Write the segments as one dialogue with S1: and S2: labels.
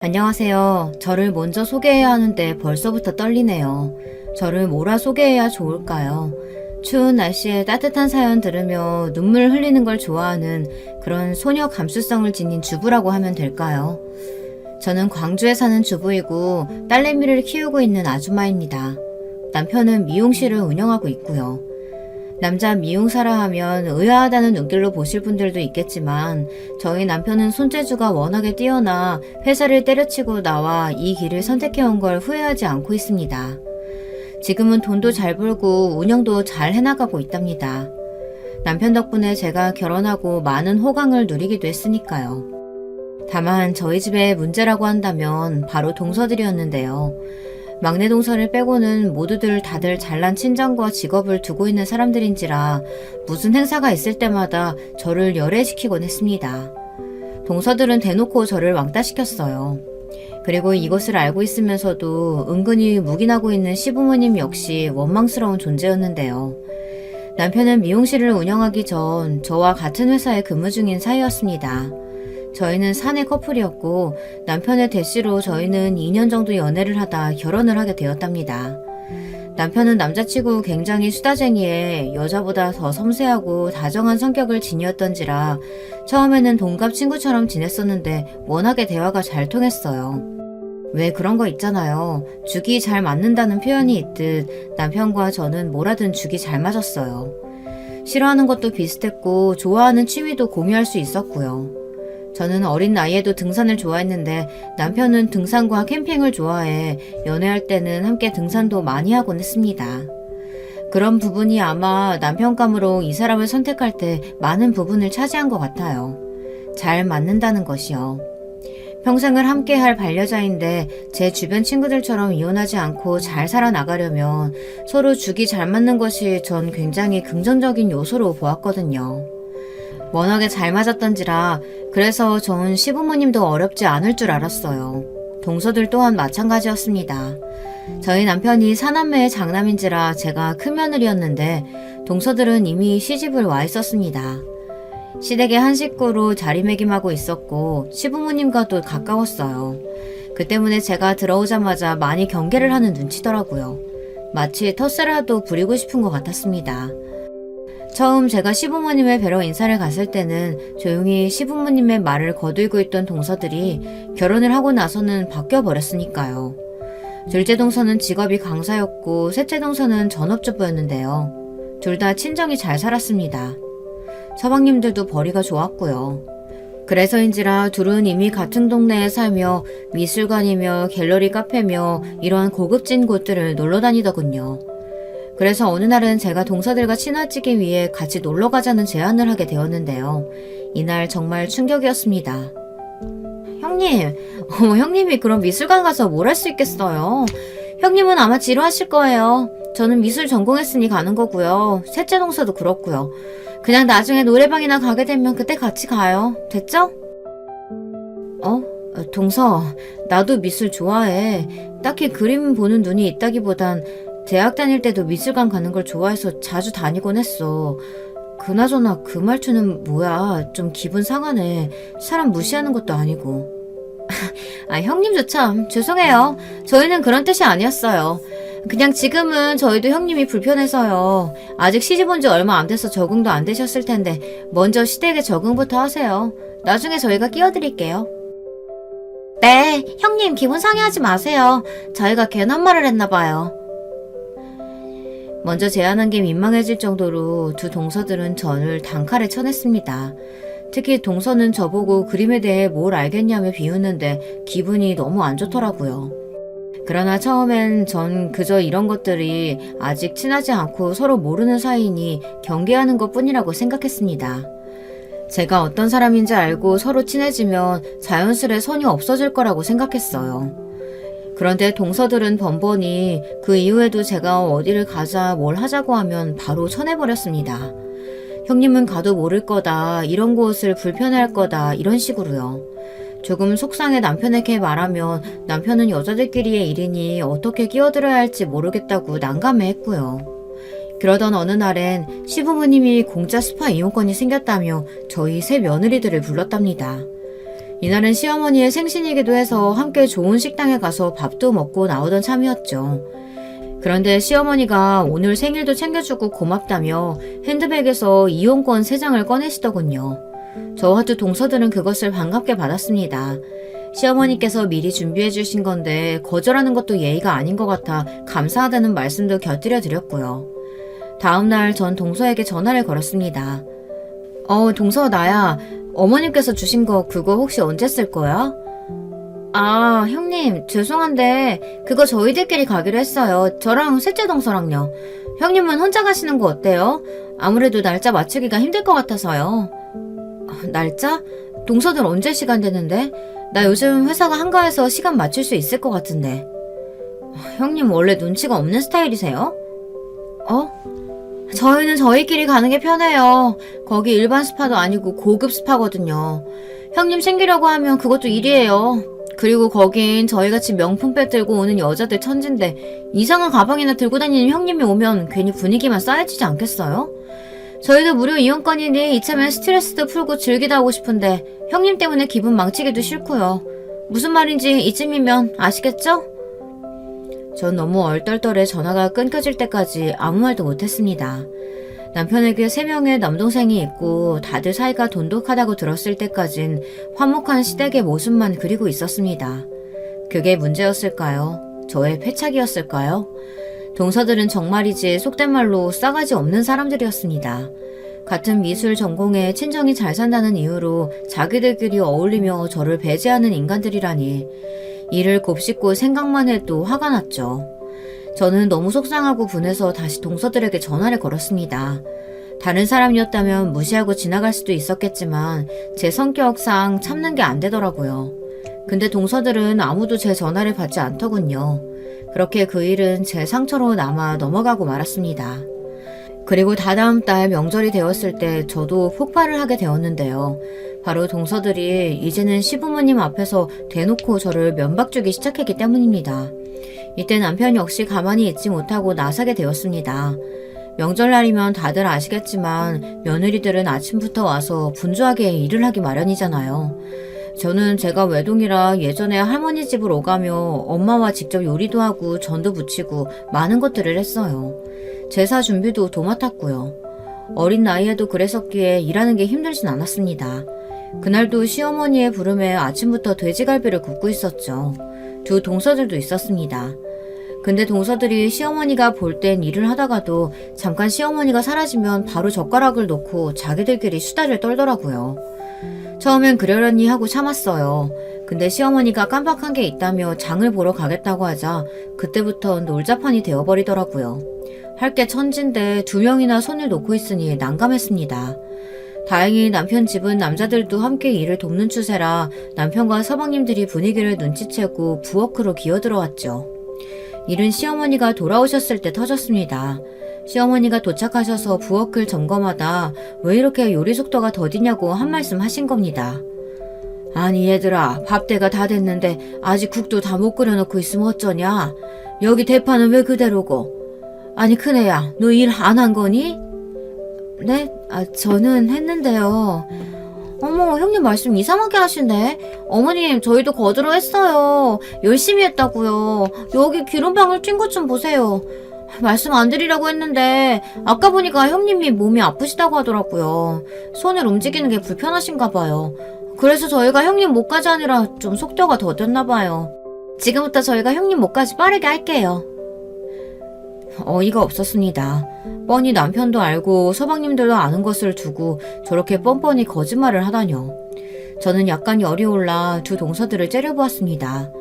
S1: 안녕하세요. 저를 먼저 소개해야 하는데 벌써부터 떨리네요. 저를 뭐라 소개해야 좋을까요? 추운 날씨에 따뜻한 사연 들으며 눈물 흘리는 걸 좋아하는 그런 소녀 감수성을 지닌 주부라고 하면 될까요? 저는 광주에 사는 주부이고 딸내미를 키우고 있는 아줌마입니다. 남편은 미용실을 운영하고 있고요. 남자 미용사라 하면 의아하다는 눈길로 보실 분들도 있겠지만 저희 남편은 손재주가 워낙에 뛰어나 회사를 때려치고 나와 이 길을 선택해온 걸 후회하지 않고 있습니다. 지금은 돈도 잘 벌고 운영도 잘 해나가고 있답니다. 남편 덕분에 제가 결혼하고 많은 호강을 누리기도 했으니까요. 다만 저희 집의 문제라고 한다면 바로 동서들이었는데요. 막내 동서를 빼고는 모두들 다들 잘난 친정과 직업을 두고 있는 사람들인지라 무슨 행사가 있을 때마다 저를 열애시키곤 했습니다. 동서들은 대놓고 저를 왕따시켰어요. 그리고 이것을 알고 있으면서도 은근히 묵인하고 있는 시부모님 역시 원망스러운 존재였는데요. 남편은 미용실을 운영하기 전 저와 같은 회사에 근무 중인 사이였습니다. 저희는 사내 커플이었고 남편의 대시로 저희는 2년 정도 연애를 하다 결혼을 하게 되었답니다. 남편은 남자치고 굉장히 수다쟁이에 여자보다 더 섬세하고 다정한 성격을 지니었던지라 처음에는 동갑 친구처럼 지냈었는데 워낙에 대화가 잘 통했어요. 왜 그런 거 있잖아요. 죽이 잘 맞는다는 표현이 있듯 남편과 저는 뭐라든 죽이 잘 맞았어요. 싫어하는 것도 비슷했고 좋아하는 취미도 공유할 수 있었고요. 저는 어린 나이에도 등산을 좋아했는데 남편은 등산과 캠핑을 좋아해 연애할 때는 함께 등산도 많이 하곤 했습니다. 그런 부분이 아마 남편감으로 이 사람을 선택할 때 많은 부분을 차지한 것 같아요. 잘 맞는다는 것이요. 평생을 함께할 반려자인데 제 주변 친구들처럼 이혼하지 않고 잘 살아나가려면 서로 죽이 잘 맞는 것이 전 굉장히 긍정적인 요소로 보았거든요. 워낙에 잘 맞았던지라 그래서 전 시부모님도 어렵지 않을 줄 알았어요. 동서들 또한 마찬가지였습니다. 저희 남편이 사남매의 장남인지라 제가 큰며느리였는데 동서들은 이미 시집을 와 있었습니다. 시댁의 한 식구로 자리매김하고 있었고 시부모님과도 가까웠어요. 그 때문에 제가 들어오자마자 많이 경계를 하는 눈치더라고요. 마치 텃세라도 부리고 싶은 것 같았습니다. 처음 제가 시부모님을 뵈러 인사를 갔을 때는 조용히 시부모님의 말을 거두고 있던 동서들이 결혼을 하고 나서는 바뀌어버렸으니까요. 둘째 동서는 직업이 강사였고 셋째 동서는 전업주부였는데요. 둘 다 친정이 잘 살았습니다. 서방님들도 벌이가 좋았고요. 그래서인지라 둘은 이미 같은 동네에 살며 미술관이며 갤러리 카페며 이러한 고급진 곳들을 놀러 다니더군요. 그래서 어느 날은 제가 동서들과 친해지기 위해 같이 놀러 가자는 제안을 하게 되었는데요. 이날 정말 충격이었습니다. 형님, 형님이 그럼 미술관 가서 뭘 할 수 있겠어요? 형님은 아마 지루하실 거예요. 저는 미술 전공했으니 가는 거고요. 셋째 동서도 그렇고요. 그냥 나중에 노래방이나 가게 되면 그때 같이 가요. 됐죠? 동서, 나도 미술 좋아해. 딱히 그림 보는 눈이 있다기보단 대학 다닐 때도 미술관 가는 걸 좋아해서 자주 다니곤 했어. 그나저나 그 말투는 뭐야? 좀 기분 상하네. 사람 무시하는 것도 아니고. 형님도 참 죄송해요. 저희는 그런 뜻이 아니었어요. 그냥 지금은 저희도 형님이 불편해서요. 아직 시집 온 지 얼마 안 돼서 적응도 안 되셨을 텐데 먼저 시댁에 적응부터 하세요. 나중에 저희가 끼워드릴게요. 네, 형님 기분 상해하지 마세요. 저희가 괜한 말을 했나 봐요. 먼저 제안한 게 민망해질 정도로 두 동서들은 저를 단칼에 쳐냈습니다. 특히 동서는 저보고 그림에 대해 뭘 알겠냐며 비웃는데 기분이 너무 안 좋더라고요. 그러나 처음엔 전 그저 이런 것들이 아직 친하지 않고 서로 모르는 사이니 경계하는 것뿐이라고 생각했습니다. 제가 어떤 사람인지 알고 서로 친해지면 자연스레 선이 없어질 거라고 생각했어요. 그런데 동서들은 번번이 그 이후에도 제가 어디를 가자 뭘 하자고 하면 바로 쳐내버렸습니다. 형님은 가도 모를 거다, 이런 곳을 불편해할 거다, 이런 식으로요. 조금 속상해 남편에게 말하면 남편은 여자들끼리의 일이니 어떻게 끼어들어야 할지 모르겠다고 난감해했고요. 그러던 어느 날엔 시부모님이 공짜 스파 이용권이 생겼다며 저희 세 며느리들을 불렀답니다. 이날은 시어머니의 생신이기도 해서 함께 좋은 식당에 가서 밥도 먹고 나오던 참이었죠. 그런데 시어머니가 오늘 생일도 챙겨주고 고맙다며 핸드백에서 이용권 3장을 꺼내시더군요. 저와 두 동서들은 그것을 반갑게 받았습니다. 시어머니께서 미리 준비해 주신 건데 거절하는 것도 예의가 아닌 것 같아 감사하다는 말씀도 곁들여 드렸고요. 다음날 전 동서에게 전화를 걸었습니다. 동서 나야. 어머님께서 주신 거 그거 혹시 언제 쓸 거야? 아, 형님 죄송한데 그거 저희들끼리 가기로 했어요. 저랑 셋째 동서랑요. 형님은 혼자 가시는 거 어때요? 아무래도 날짜 맞추기가 힘들 것 같아서요. 날짜? 동서들 언제 시간 되는데? 나 요즘 회사가 한가해서 시간 맞출 수 있을 것 같은데. 형님 원래 눈치가 없는 스타일이세요? 저희는 저희끼리 가는 게 편해요. 거기 일반 스파도 아니고 고급 스파거든요. 형님 챙기려고 하면 그것도 일이에요. 그리고 거긴 저희같이 명품백 들고 오는 여자들 천진데 이상한 가방이나 들고 다니는 형님이 오면 괜히 분위기만 쌓여지지 않겠어요? 저희도 무료 이용권이니 이참에 스트레스도 풀고 즐기다 오고 싶은데 형님 때문에 기분 망치기도 싫고요. 무슨 말인지 이쯤이면 아시겠죠? 전 너무 얼떨떨해 전화가 끊겨질 때까지 아무 말도 못했습니다. 남편에게 3명의 남동생이 있고 다들 사이가 돈독하다고 들었을 때까진 화목한 시댁의 모습만 그리고 있었습니다. 그게 문제였을까요? 저의 패착이었을까요? 동서들은 정말이지 속된 말로 싸가지 없는 사람들이었습니다. 같은 미술 전공에 친정이 잘 산다는 이유로 자기들끼리 어울리며 저를 배제하는 인간들이라니 이를 곱씹고 생각만 해도 화가 났죠. 저는 너무 속상하고 분해서 다시 동서들에게 전화를 걸었습니다. 다른 사람이었다면 무시하고 지나갈 수도 있었겠지만 제 성격상 참는 게 안 되더라고요. 근데 동서들은 아무도 제 전화를 받지 않더군요. 그렇게 그 일은 제 상처로 남아 넘어가고 말았습니다. 그리고 다다음 달 명절이 되었을 때 저도 폭발을 하게 되었는데요. 바로 동서들이 이제는 시부모님 앞에서 대놓고 저를 면박주기 시작했기 때문입니다. 이때 남편 역시 가만히 있지 못하고 나서게 되었습니다. 명절날이면 다들 아시겠지만 며느리들은 아침부터 와서 분주하게 일을 하기 마련이잖아요. 저는 제가 외동이라 예전에 할머니 집을 오가며 엄마와 직접 요리도 하고 전도 부치고 많은 것들을 했어요. 제사 준비도 도맡았고요. 어린 나이에도 그랬었기에 일하는 게 힘들진 않았습니다. 그날도 시어머니의 부름에 아침부터 돼지갈비를 굽고 있었죠. 두 동서들도 있었습니다. 근데 동서들이 시어머니가 볼 땐 일을 하다가도 잠깐 시어머니가 사라지면 바로 젓가락을 놓고 자기들끼리 수다를 떨더라고요. 처음엔 그러려니 하고 참았어요. 근데 시어머니가 깜빡한 게 있다며 장을 보러 가겠다고 하자 그때부터 놀자판이 되어버리더라고요. 할 게 천진데 2명이나 손을 놓고 있으니 난감했습니다. 다행히 남편 집은 남자들도 함께 일을 돕는 추세라 남편과 서방님들이 분위기를 눈치채고 부엌으로 기어들어왔죠. 일은 시어머니가 돌아오셨을 때 터졌습니다. 시어머니가 도착하셔서 부엌을 점검하다 왜 이렇게 요리 속도가 더디냐고 한 말씀 하신 겁니다. 아니 얘들아, 밥때가 다 됐는데 아직 국도 다 못 끓여놓고 있으면 어쩌냐? 여기 대파는 왜 그대로고? 아니 큰애야, 너 일 안 한 거니? 네? 저는 했는데요. 어머, 형님 말씀 이상하게 하시네. 어머님, 저희도 거들어 했어요. 열심히 했다고요. 여기 기름방울 튄 것 좀 보세요. 말씀 안 드리라고 했는데 아까 보니까 형님이 몸이 아프시다고 하더라고요. 손을 움직이는 게 불편하신가 봐요. 그래서 저희가 형님 목까지 아니라 좀 속도가 더뎠나 봐요. 지금부터 저희가 형님 목까지 빠르게 할게요. 어이가 없었습니다. 뻔히 남편도 알고 서방님들도 아는 것을 두고 저렇게 뻔뻔히 거짓말을 하다뇨. 저는 약간 열이 올라 두 동서들을 째려보았습니다.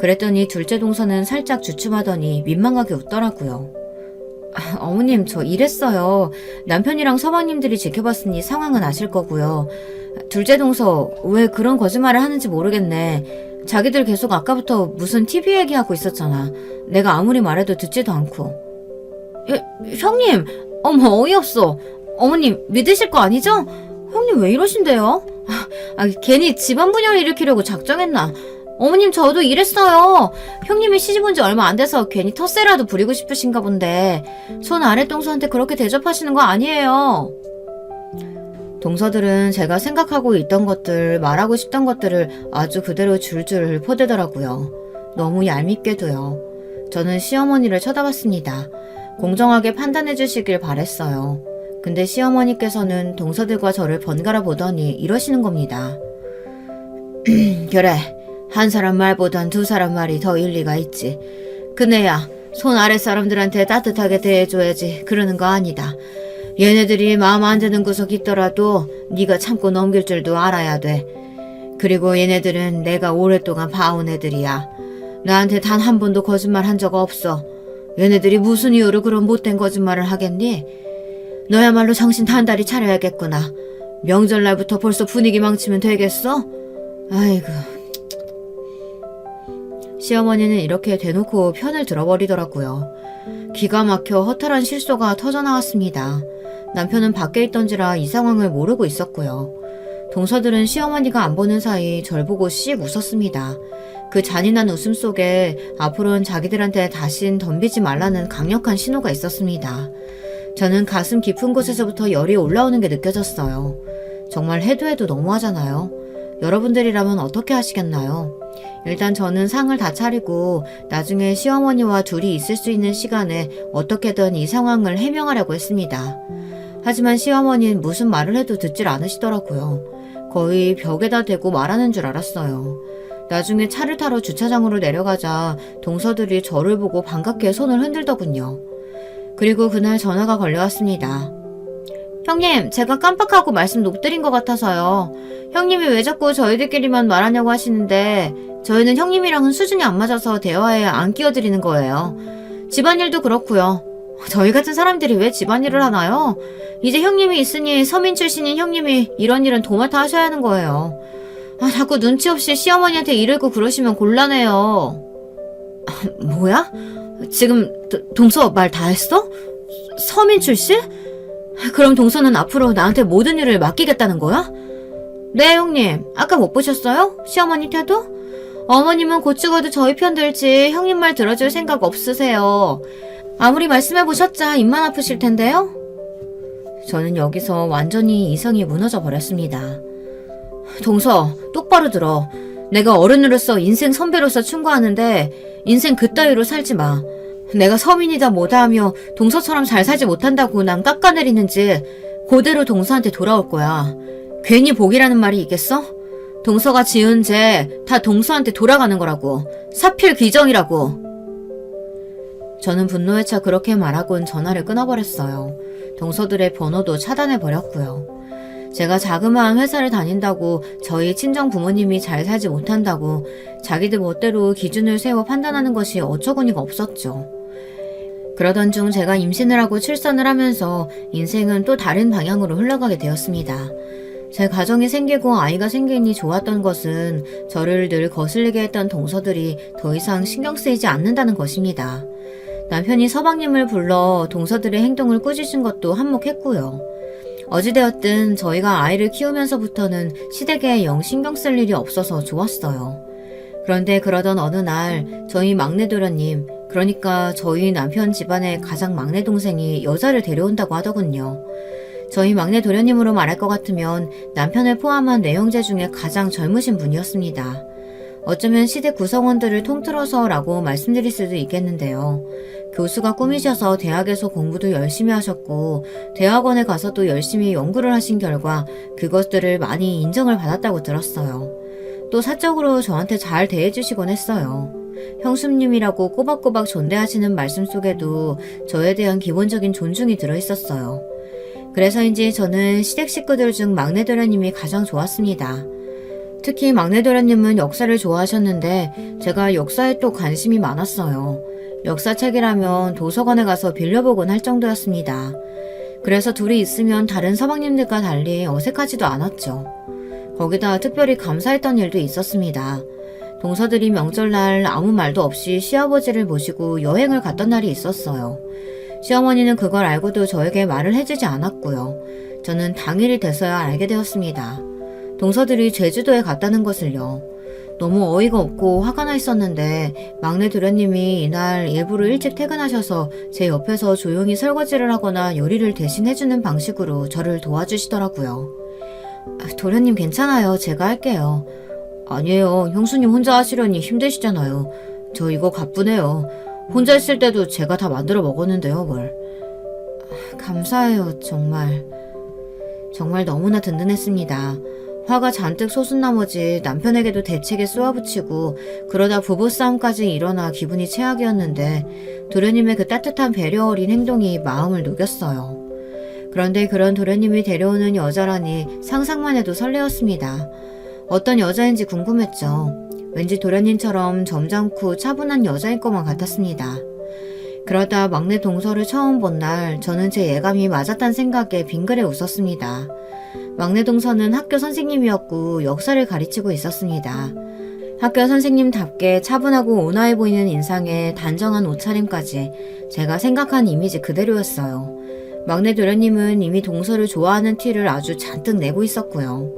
S1: 그랬더니 둘째 동서는 살짝 주춤하더니 민망하게 웃더라고요. 어머님, 저 이랬어요. 남편이랑 서방님들이 지켜봤으니 상황은 아실 거고요. 둘째 동서, 왜 그런 거짓말을 하는지 모르겠네. 자기들 계속 아까부터 무슨 TV 얘기하고 있었잖아. 내가 아무리 말해도 듣지도 않고. 형님, 어머 어이없어. 어머님 믿으실 거 아니죠? 형님 왜 이러신데요? 괜히 집안 분열을 일으키려고 작정했나? 어머님 저도 이랬어요. 형님이 시집 온 지 얼마 안 돼서 괜히 텃세라도 부리고 싶으신가 본데 손 아랫동서한테 그렇게 대접하시는 거 아니에요. 동서들은 제가 생각하고 있던 것들, 말하고 싶던 것들을 아주 그대로 줄줄 퍼대더라고요. 너무 얄밉게도요. 저는 시어머니를 쳐다봤습니다. 공정하게 판단해 주시길 바랬어요. 근데 시어머니께서는 동서들과 저를 번갈아 보더니 이러시는 겁니다. 그래, 한 사람 말보단 두 사람 말이 더 일리가 있지. 그네야, 손 아래 사람들한테 따뜻하게 대해줘야지 그러는 거 아니다. 얘네들이 마음 안 드는 구석 있더라도 네가 참고 넘길 줄도 알아야 돼. 그리고 얘네들은 내가 오랫동안 봐온 애들이야. 나한테 단 한 번도 거짓말 한 적 없어. 얘네들이 무슨 이유로 그런 못된 거짓말을 하겠니? 너야말로 정신 단단히 차려야겠구나. 명절날부터 벌써 분위기 망치면 되겠어? 아이고. 시어머니는 이렇게 대놓고 편을 들어버리더라고요. 기가 막혀 허탈한 실소가 터져나왔습니다. 남편은 밖에 있던지라 이 상황을 모르고 있었고요. 동서들은 시어머니가 안 보는 사이 절 보고 씩 웃었습니다. 그 잔인한 웃음 속에 앞으로는 자기들한테 다신 덤비지 말라는 강력한 신호가 있었습니다. 저는 가슴 깊은 곳에서부터 열이 올라오는 게 느껴졌어요. 정말 해도 해도 너무하잖아요. 여러분들이라면 어떻게 하시겠나요? 일단 저는 상을 다 차리고 나중에 시어머니와 둘이 있을 수 있는 시간에 어떻게든 이 상황을 해명하려고 했습니다. 하지만 시어머니는 무슨 말을 해도 듣질 않으시더라고요. 거의 벽에다 대고 말하는 줄 알았어요. 나중에 차를 타러 주차장으로 내려가자 동서들이 저를 보고 반갑게 손을 흔들더군요. 그리고 그날 전화가 걸려왔습니다. 형님, 제가 깜빡하고 말씀 못 드린 것 같아서요. 형님이 왜 자꾸 저희들끼리만 말하냐고 하시는데 저희는 형님이랑은 수준이 안 맞아서 대화에 안 끼어드리는 거예요. 집안일도 그렇고요. 저희 같은 사람들이 왜 집안일을 하나요? 이제 형님이 있으니 서민 출신인 형님이 이런 일은 도맡아 하셔야 하는 거예요. 자꾸 눈치 없이 시어머니한테 이르고 그러시면 곤란해요. 뭐야? 지금 동서 말 다 했어? 서민 출신? 그럼 동서는 앞으로 나한테 모든 일을 맡기겠다는 거야? 네, 형님. 아까 못 보셨어요? 시어머니 태도? 어머님은 곧 죽어도 저희 편 들지 형님 말 들어줄 생각 없으세요. 아무리 말씀해보셨자 입만 아프실 텐데요? 저는 여기서 완전히 이성이 무너져 버렸습니다. 동서, 똑바로 들어. 내가 어른으로서 인생 선배로서 충고하는데 인생 그따위로 살지 마. 내가 서민이다 뭐다 하며 동서처럼 잘 살지 못한다고 난 깎아내리는지 그대로 동서한테 돌아올 거야. 괜히 복이라는 말이 있겠어? 동서가 지은 죄 다 동서한테 돌아가는 거라고. 사필귀정이라고. 저는 분노에 차 그렇게 말하곤 전화를 끊어버렸어요. 동서들의 번호도 차단해버렸고요. 제가 자그마한 회사를 다닌다고 저희 친정 부모님이 잘 살지 못한다고 자기들 멋대로 기준을 세워 판단하는 것이 어처구니가 없었죠. 그러던 중 제가 임신을 하고 출산을 하면서 인생은 또 다른 방향으로 흘러가게 되었습니다. 제 가정이 생기고 아이가 생기니 좋았던 것은 저를 늘 거슬리게 했던 동서들이 더 이상 신경 쓰이지 않는다는 것입니다. 남편이 서방님을 불러 동서들의 행동을 꾸짖은 것도 한몫했고요. 어찌되었든 저희가 아이를 키우면서부터는 시댁에 영 신경 쓸 일이 없어서 좋았어요. 그런데 그러던 어느 날 저희 막내 도련님, 그러니까 저희 남편 집안의 가장 막내 동생이 여자를 데려온다고 하더군요. 저희 막내 도련님으로 말할 것 같으면 남편을 포함한 내형제 중에 가장 젊으신 분이었습니다. 어쩌면 시댁 구성원들을 통틀어서라고 말씀드릴 수도 있겠는데요. 교수가 꿈이셔서 대학에서 공부도 열심히 하셨고 대학원에 가서도 열심히 연구를 하신 결과 그것들을 많이 인정을 받았다고 들었어요. 또 사적으로 저한테 잘 대해주시곤 했어요. 형수님이라고 꼬박꼬박 존대하시는 말씀 속에도 저에 대한 기본적인 존중이 들어있었어요. 그래서인지 저는 시댁 식구들 중 막내 도련님이 가장 좋았습니다. 특히 막내 도련님은 역사를 좋아하셨는데 제가 역사에 또 관심이 많았어요. 역사책이라면 도서관에 가서 빌려보곤 할 정도였습니다. 그래서 둘이 있으면 다른 서방님들과 달리 어색하지도 않았죠. 거기다 특별히 감사했던 일도 있었습니다. 동서들이 명절날 아무 말도 없이 시아버지를 모시고 여행을 갔던 날이 있었어요. 시어머니는 그걸 알고도 저에게 말을 해주지 않았고요. 저는 당일이 돼서야 알게 되었습니다. 동서들이 제주도에 갔다는 것을요. 너무 어이가 없고 화가 나 있었는데 막내 도련님이 이날 일부러 일찍 퇴근하셔서 제 옆에서 조용히 설거지를 하거나 요리를 대신 해주는 방식으로 저를 도와주시더라고요. 도련님 괜찮아요. 제가 할게요. 아니에요. 형수님 혼자 하시려니 힘드시잖아요. 저 이거 가뿐해요. 혼자 있을 때도 제가 다 만들어 먹었는데요, 뭘. 감사해요, 정말. 정말 너무나 든든했습니다. 화가 잔뜩 솟은 나머지 남편에게도 대책에 쏘아붙이고 그러다 부부싸움까지 일어나 기분이 최악이었는데 도련님의 그 따뜻한 배려 어린 행동이 마음을 녹였어요. 그런데 그런 도련님이 데려오는 여자라니 상상만 해도 설레었습니다. 어떤 여자인지 궁금했죠. 왠지 도련님처럼 점잖고 차분한 여자일 것만 같았습니다. 그러다 막내 동서를 처음 본 날 저는 제 예감이 맞았다는 생각에 빙그레 웃었습니다. 막내 동서는 학교 선생님이었고 역사를 가르치고 있었습니다. 학교 선생님답게 차분하고 온화해 보이는 인상에 단정한 옷차림까지 제가 생각한 이미지 그대로였어요. 막내 도련님은 이미 동서를 좋아하는 티를 아주 잔뜩 내고 있었고요.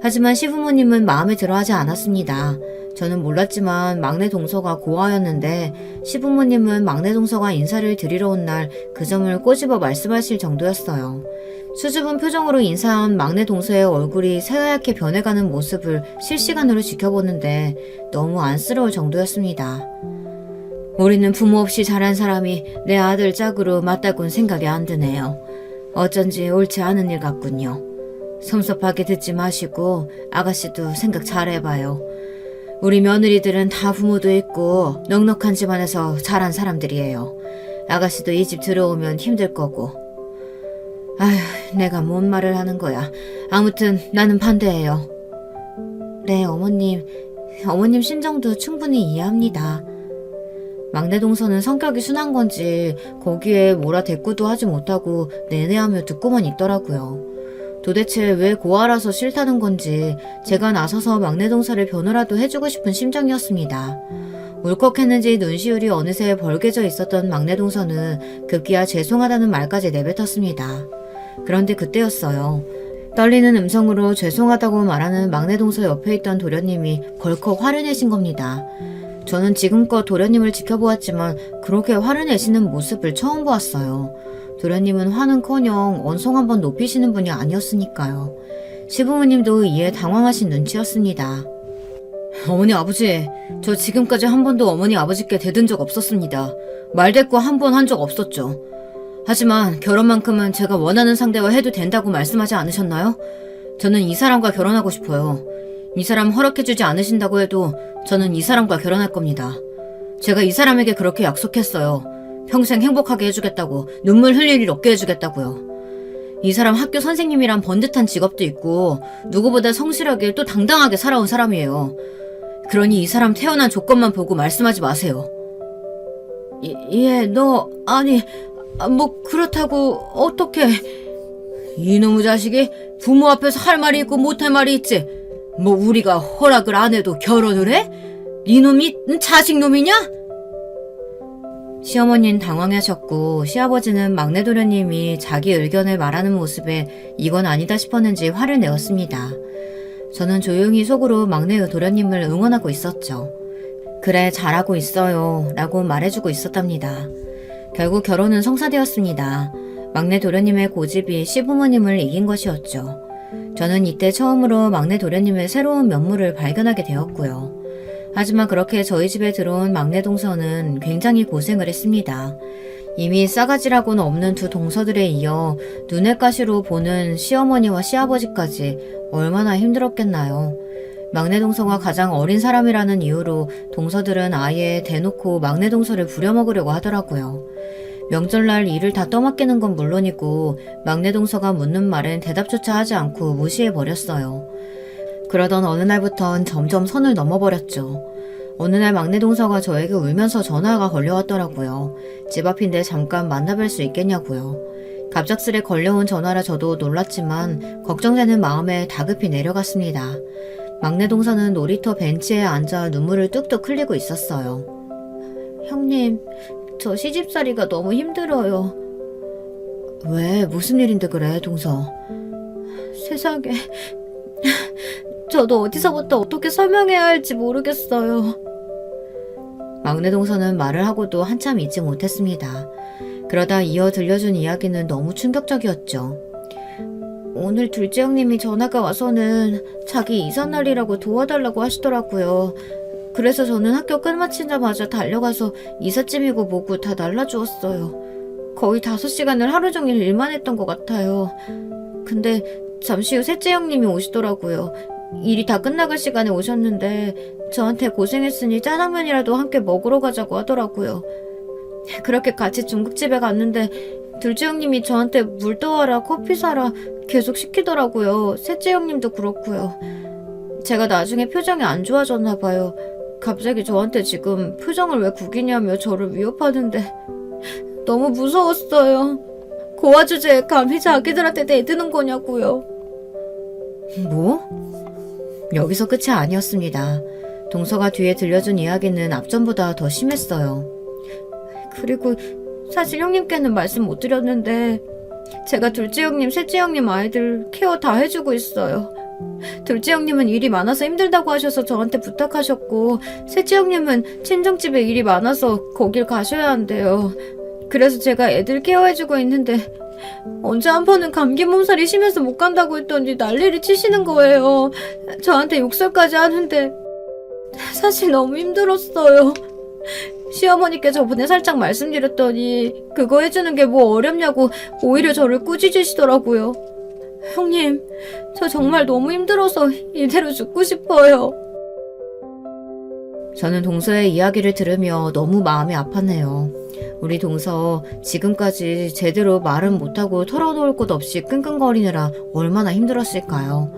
S1: 하지만 시부모님은 마음에 들어하지 않았습니다. 저는 몰랐지만 막내 동서가 고아였는데 시부모님은 막내 동서가 인사를 드리러 온 날 그 점을 꼬집어 말씀하실 정도였어요. 수줍은 표정으로 인사한 막내 동서의 얼굴이 새하얗게 변해가는 모습을 실시간으로 지켜보는데 너무 안쓰러울 정도였습니다. 우리는 부모 없이 자란 사람이 내 아들 짝으로 맞다곤 생각이 안 드네요. 어쩐지 옳지 않은 일 같군요. 섭섭하게 듣지 마시고 아가씨도 생각 잘 해봐요. 우리 며느리들은 다 부모도 있고 넉넉한 집안에서 자란 사람들이에요. 아가씨도 이 집 들어오면 힘들 거고. 아휴, 내가 뭔 말을 하는 거야. 아무튼 나는 반대해요. 네, 어머님. 어머님 심정도 충분히 이해합니다. 막내 동서는 성격이 순한 건지 거기에 뭐라 대꾸도 하지 못하고 내내하며 듣고만 있더라고요. 도대체 왜 고아라서 싫다는 건지 제가 나서서 막내 동서를 변호라도 해주고 싶은 심정이었습니다. 울컥했는지 눈시울이 어느새 벌개져 있었던 막내 동서는 급기야 죄송하다는 말까지 내뱉었습니다. 그런데 그때였어요. 떨리는 음성으로 죄송하다고 말하는 막내 동서 옆에 있던 도련님이 벌컥 화를 내신 겁니다. 저는 지금껏 도련님을 지켜보았지만 그렇게 화를 내시는 모습을 처음 보았어요. 도련님은 화는커녕 언성 한번 높이시는 분이 아니었으니까요. 시부모님도 이에 당황하신 눈치였습니다. 어머니 아버지, 저 지금까지 한 번도 어머니 아버지께 대든 적 없었습니다. 말대꾸 한 번 한 적 없었죠. 하지만 결혼만큼은 제가 원하는 상대와 해도 된다고 말씀하지 않으셨나요? 저는 이 사람과 결혼하고 싶어요. 이 사람 허락해주지 않으신다고 해도 저는 이 사람과 결혼할 겁니다. 제가 이 사람에게 그렇게 약속했어요. 평생 행복하게 해주겠다고, 눈물 흘릴 일 없게 해주겠다고요. 이 사람 학교 선생님이란 번듯한 직업도 있고 누구보다 성실하게 또 당당하게 살아온 사람이에요. 그러니 이 사람 태어난 조건만 보고 말씀하지 마세요. 뭐 그렇다고 어떻게... 이놈의 자식이 부모 앞에서 할 말이 있고 못할 말이 있지. 뭐 우리가 허락을 안 해도 결혼을 해? 이놈이 자식놈이냐? 시어머니는 당황하셨고 시아버지는 막내 도련님이 자기 의견을 말하는 모습에 이건 아니다 싶었는지 화를 내었습니다. 저는 조용히 속으로 막내 도련님을 응원하고 있었죠. 그래, 잘하고 있어요 라고 말해주고 있었답니다. 결국 결혼은 성사되었습니다. 막내 도련님의 고집이 시부모님을 이긴 것이었죠. 저는 이때 처음으로 막내 도련님의 새로운 면모를 발견하게 되었고요. 하지만 그렇게 저희 집에 들어온 막내 동서는 굉장히 고생을 했습니다. 이미 싸가지라고는 없는 두 동서들에 이어 눈엣 가시로 보는 시어머니와 시아버지까지 얼마나 힘들었겠나요. 막내 동서가 가장 어린 사람이라는 이유로 동서들은 아예 대놓고 막내 동서를 부려먹으려고 하더라고요. 명절날 일을 다 떠맡기는 건 물론이고 막내 동서가 묻는 말엔 대답조차 하지 않고 무시해버렸어요. 그러던 어느 날부턴 점점 선을 넘어버렸죠. 어느 날 막내 동서가 저에게 울면서 전화가 걸려왔더라고요. 집 앞인데 잠깐 만나뵐 수 있겠냐고요. 갑작스레 걸려온 전화라 저도 놀랐지만 걱정되는 마음에 다급히 내려갔습니다. 막내 동서는 놀이터 벤치에 앉아 눈물을 뚝뚝 흘리고 있었어요. 형님, 저 시집살이가 너무 힘들어요. 왜? 무슨 일인데 그래, 동서? 세상에... 저도 어디서부터 어떻게 설명해야 할지 모르겠어요. 막내 동서는 말을 하고도 한참 잊지 못했습니다. 그러다 이어 들려준 이야기는 너무 충격적이었죠. 오늘 둘째 형님이 전화가 와서는 자기 이삿날이라고 도와달라고 하시더라고요. 그래서 저는 학교 끝마치자마자 달려가서 이삿짐이고 뭐고 다 날라주었어요. 거의 5시간을 하루 종일 일만 했던 것 같아요. 근데 잠시 후 셋째 형님이 오시더라고요. 일이 다 끝나갈 시간에 오셨는데 저한테 고생했으니 짜장면이라도 함께 먹으러 가자고 하더라고요. 그렇게 같이 중국집에 갔는데 둘째 형님이 저한테 물 떠와라 커피 사라 계속 시키더라고요. 셋째 형님도 그렇고요. 제가 나중에 표정이 안 좋아졌나 봐요. 갑자기 저한테 지금 표정을 왜 구기냐며 저를 위협하는데 너무 무서웠어요. 고아 주제에 감히 자기들한테 내드는 거냐고요. 뭐? 여기서 끝이 아니었습니다. 동서가 뒤에 들려준 이야기는 앞전보다 더 심했어요. 그리고 사실 형님께는 말씀 못 드렸는데 제가 둘째 형님, 셋째 형님 아이들 케어 다 해주고 있어요. 둘째 형님은 일이 많아서 힘들다고 하셔서 저한테 부탁하셨고 셋째 형님은 친정집에 일이 많아서 거길 가셔야 한대요. 그래서 제가 애들 케어해주고 있는데 언제 한 번은 감기 몸살이 심해서 못 간다고 했더니 난리를 치시는 거예요. 저한테 욕설까지 하는데 사실 너무 힘들었어요. 시어머니께 저번에 살짝 말씀드렸더니 그거 해주는 게 뭐 어렵냐고 오히려 저를 꾸짖으시더라고요. 형님, 저 정말 너무 힘들어서 이대로 죽고 싶어요. 저는 동서의 이야기를 들으며 너무 마음이 아팠네요. 우리 동서 지금까지 제대로 말은 못하고 털어놓을 곳 없이 끙끙거리느라 얼마나 힘들었을까요?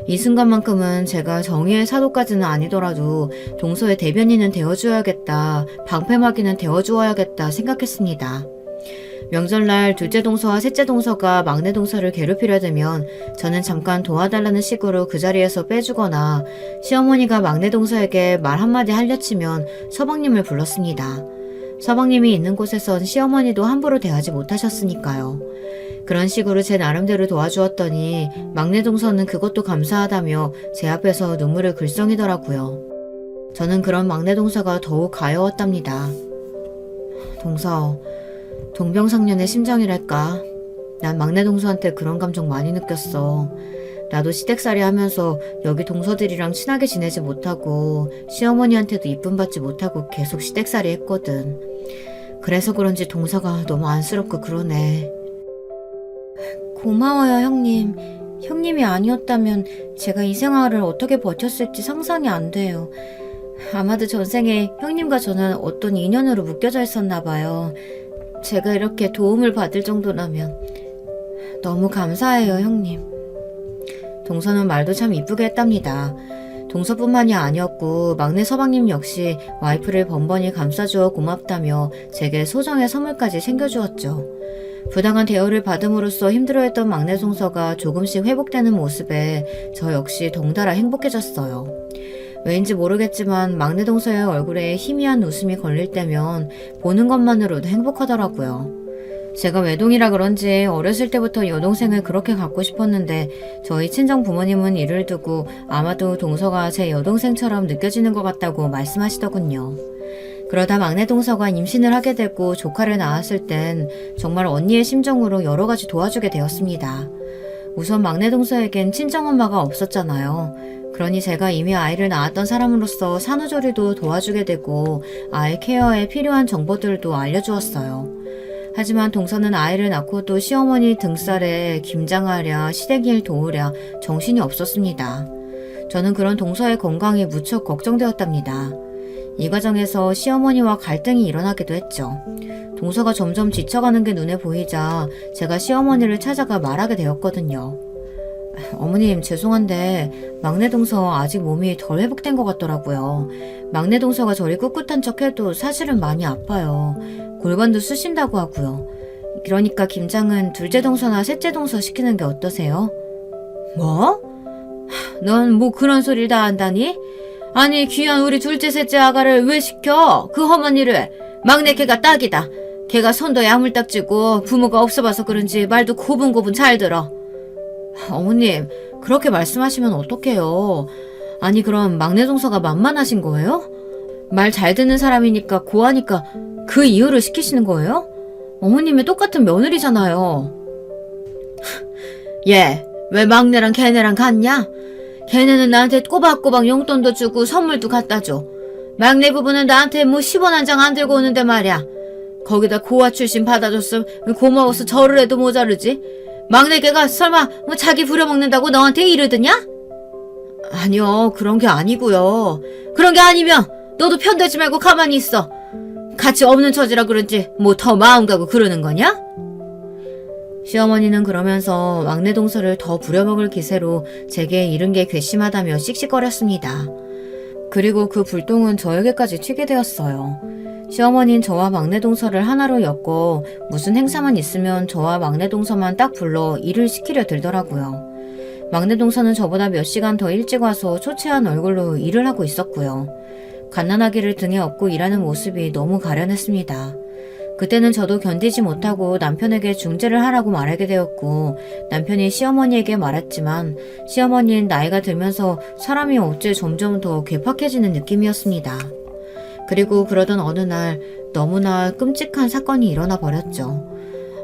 S1: 이 순간만큼은 제가 정의의 사도까지는 아니더라도 동서의 대변인은 되어줘야겠다, 방패막이는 되어주어야겠다 생각했습니다. 명절날 둘째 동서와 셋째 동서가 막내 동서를 괴롭히려 들면 저는 잠깐 도와달라는 식으로 그 자리에서 빼주거나 시어머니가 막내 동서에게 말 한마디 하려치면 서방님을 불렀습니다. 서방님이 있는 곳에선 시어머니도 함부로 대하지 못하셨으니까요. 그런 식으로 제 나름대로 도와주었더니 막내 동서는 그것도 감사하다며 제 앞에서 눈물을 글썽이더라고요. 저는 그런 막내 동서가 더욱 가여웠답니다. 동서, 동병상련의 심정이랄까. 난 막내 동서한테 그런 감정 많이 느꼈어. 나도 시댁살이 하면서 여기 동서들이랑 친하게 지내지 못하고 시어머니한테도 이쁨 받지 못하고 계속 시댁살이 했거든. 그래서 그런지 동서가 너무 안쓰럽고 그러네. 고마워요, 형님. 형님이 아니었다면 제가 이 생활을 어떻게 버텼을지 상상이 안 돼요. 아마도 전생에 형님과 저는 어떤 인연으로 묶여져 있었나 봐요. 제가 이렇게 도움을 받을 정도라면 너무 감사해요, 형님. 동서는 말도 참 이쁘게 했답니다. 동서뿐만이 아니었고 막내 서방님 역시 와이프를 번번이 감싸주어 고맙다며 제게 소정의 선물까지 챙겨주었죠. 부당한 대우를 받음으로써 힘들어했던 막내 동서가 조금씩 회복되는 모습에 저 역시 덩달아 행복해졌어요. 왜인지 모르겠지만 막내 동서의 얼굴에 희미한 웃음이 걸릴 때면 보는 것만으로도 행복하더라고요. 제가 외동이라 그런지 어렸을 때부터 여동생을 그렇게 갖고 싶었는데 저희 친정 부모님은 이를 두고 아마도 동서가 제 여동생처럼 느껴지는 것 같다고 말씀하시더군요. 그러다 막내 동서가 임신을 하게 되고 조카를 낳았을 땐 정말 언니의 심정으로 여러 가지 도와주게 되었습니다. 우선 막내 동서에겐 친정엄마가 없었잖아요. 그러니 제가 이미 아이를 낳았던 사람으로서 산후조리도 도와주게 되고 아이 케어에 필요한 정보들도 알려주었어요. 하지만 동서는 아이를 낳고도 시어머니 등살에 김장하랴 시댁일 도우랴 정신이 없었습니다. 저는 그런 동서의 건강이 무척 걱정되었답니다. 이 과정에서 시어머니와 갈등이 일어나기도 했죠. 동서가 점점 지쳐가는 게 눈에 보이자 제가 시어머니를 찾아가 말하게 되었거든요. 어머님, 죄송한데 막내 동서 아직 몸이 덜 회복된 것 같더라고요. 막내 동서가 저리 꿋꿋한 척해도 사실은 많이 아파요. 골반도 쑤신다고 하고요. 그러니까 김장은 둘째 동서나 셋째 동서 시키는 게 어떠세요? 뭐? 넌 뭐 그런 소리를 다 한다니? 아니 귀한 우리 둘째 셋째 아가를 왜 시켜? 그 험한 일을. 막내 걔가 딱이다. 걔가 손도 야물딱지고 부모가 없어봐서 그런지 말도 고분고분 잘 들어. 어머님, 그렇게 말씀하시면 어떡해요. 아니 그럼 막내 동서가 만만하신 거예요? 말 잘 듣는 사람이니까 고하니까 그 이유를 시키시는 거예요? 어머님이 똑같은 며느리잖아요. 예, 왜 막내랑 걔네랑 갔냐? 걔네는 나한테 꼬박꼬박 용돈도 주고 선물도 갖다 줘. 막내 부부는 나한테 뭐 10원 한 장 안 들고 오는데 말이야. 거기다 고아 출신 받아줬음 고마워서 절을 해도 모자르지. 막내 걔가 설마 뭐 자기 부려먹는다고 너한테 이러드냐? 아니요, 그런 게 아니고요. 그런 게 아니면 너도 편들지 말고 가만히 있어. 같이 없는 처지라 그런지 뭐 더 마음 가고 그러는 거냐? 시어머니는 그러면서 막내 동서를 더 부려먹을 기세로 제게 이른 게 괘씸하다며 씩씩거렸습니다. 그리고 그 불똥은 저에게까지 튀게 되었어요. 시어머니는 저와 막내 동서를 하나로 엮고 무슨 행사만 있으면 저와 막내 동서만 딱 불러 일을 시키려 들더라고요. 막내 동서는 저보다 몇 시간 더 일찍 와서 초췌한 얼굴로 일을 하고 있었고요. 갓난아기를 등에 업고 일하는 모습이 너무 가련했습니다. 그때는 저도 견디지 못하고 남편에게 중재를 하라고 말하게 되었고 남편이 시어머니에게 말했지만 시어머니는 나이가 들면서 사람이 어째 점점 더 괴팍해지는 느낌이었습니다. 그리고 그러던 어느 날 너무나 끔찍한 사건이 일어나 버렸죠.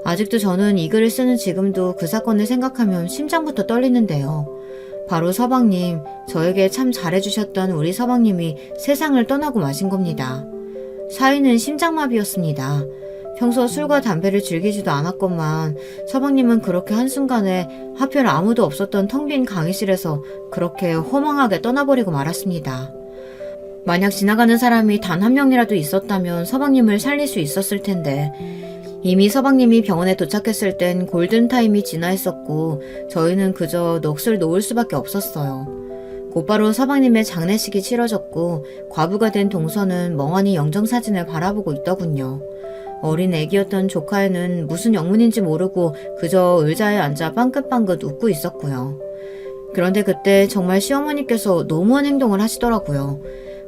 S1: 아직도 저는 이 글을 쓰는 지금도 그 사건을 생각하면 심장부터 떨리는데요. 바로 서방님, 저에게 참 잘해주셨던 우리 서방님이 세상을 떠나고 마신 겁니다. 사인은 심장마비였습니다. 평소 술과 담배를 즐기지도 않았건만 서방님은 그렇게 한순간에 하필 아무도 없었던 텅 빈 강의실에서 그렇게 허망하게 떠나버리고 말았습니다. 만약 지나가는 사람이 단 한 명이라도 있었다면 서방님을 살릴 수 있었을 텐데 이미 서방님이 병원에 도착했을 땐 골든타임이 지나 있었고 저희는 그저 넋을 놓을 수밖에 없었어요. 곧바로 서방님의 장례식이 치러졌고 과부가 된 동서는 멍하니 영정사진을 바라보고 있더군요. 어린 애기였던 조카애는 무슨 영문인지 모르고 그저 의자에 앉아 빵긋빵긋 웃고 있었고요. 그런데 그때 정말 시어머니께서 너무한 행동을 하시더라고요.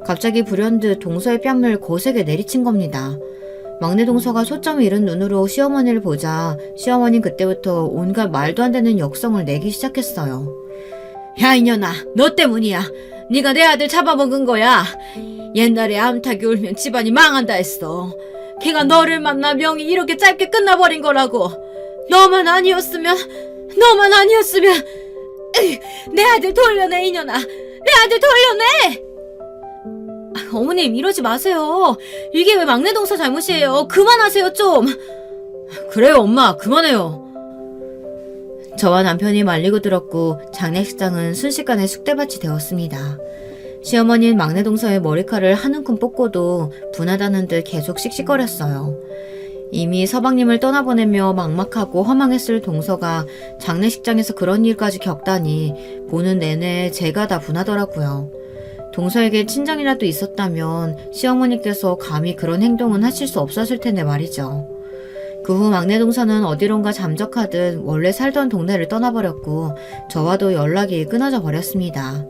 S1: 갑자기 불현듯 동서의 뺨을 거세게 내리친 겁니다. 막내 동서가 초점 잃은 눈으로 시어머니를 보자 시어머니는 그때부터 온갖 말도 안 되는 역성을 내기 시작했어요. 야 이년아, 너 때문이야. 네가 내 아들 잡아먹은 거야. 옛날에 암탉이 울면 집안이 망한다 했어. 걔가 너를 만나 명이 이렇게 짧게 끝나버린 거라고. 너만 아니었으면 내 아들 돌려내 이년아. 내 아들 돌려내. 어머님 이러지 마세요. 이게 왜 막내 동서 잘못이에요. 그만하세요 좀. 그래요 엄마, 그만해요. 저와 남편이 말리고 들었고 장례식장은 순식간에 쑥대밭이 되었습니다. 시어머니는 막내 동서의 머리칼을 한 움큼 뽑고도 분하다는 듯 계속 씩씩거렸어요. 이미 서방님을 떠나보내며 막막하고 허망했을 동서가 장례식장에서 그런 일까지 겪다니 보는 내내 제가 다 분하더라고요. 동서에게 친정이라도 있었다면 시어머니께서 감히 그런 행동은 하실 수 없었을 텐데 말이죠. 그 후 막내 동서는 어디론가 잠적하듯 원래 살던 동네를 떠나버렸고 저와도 연락이 끊어져 버렸습니다.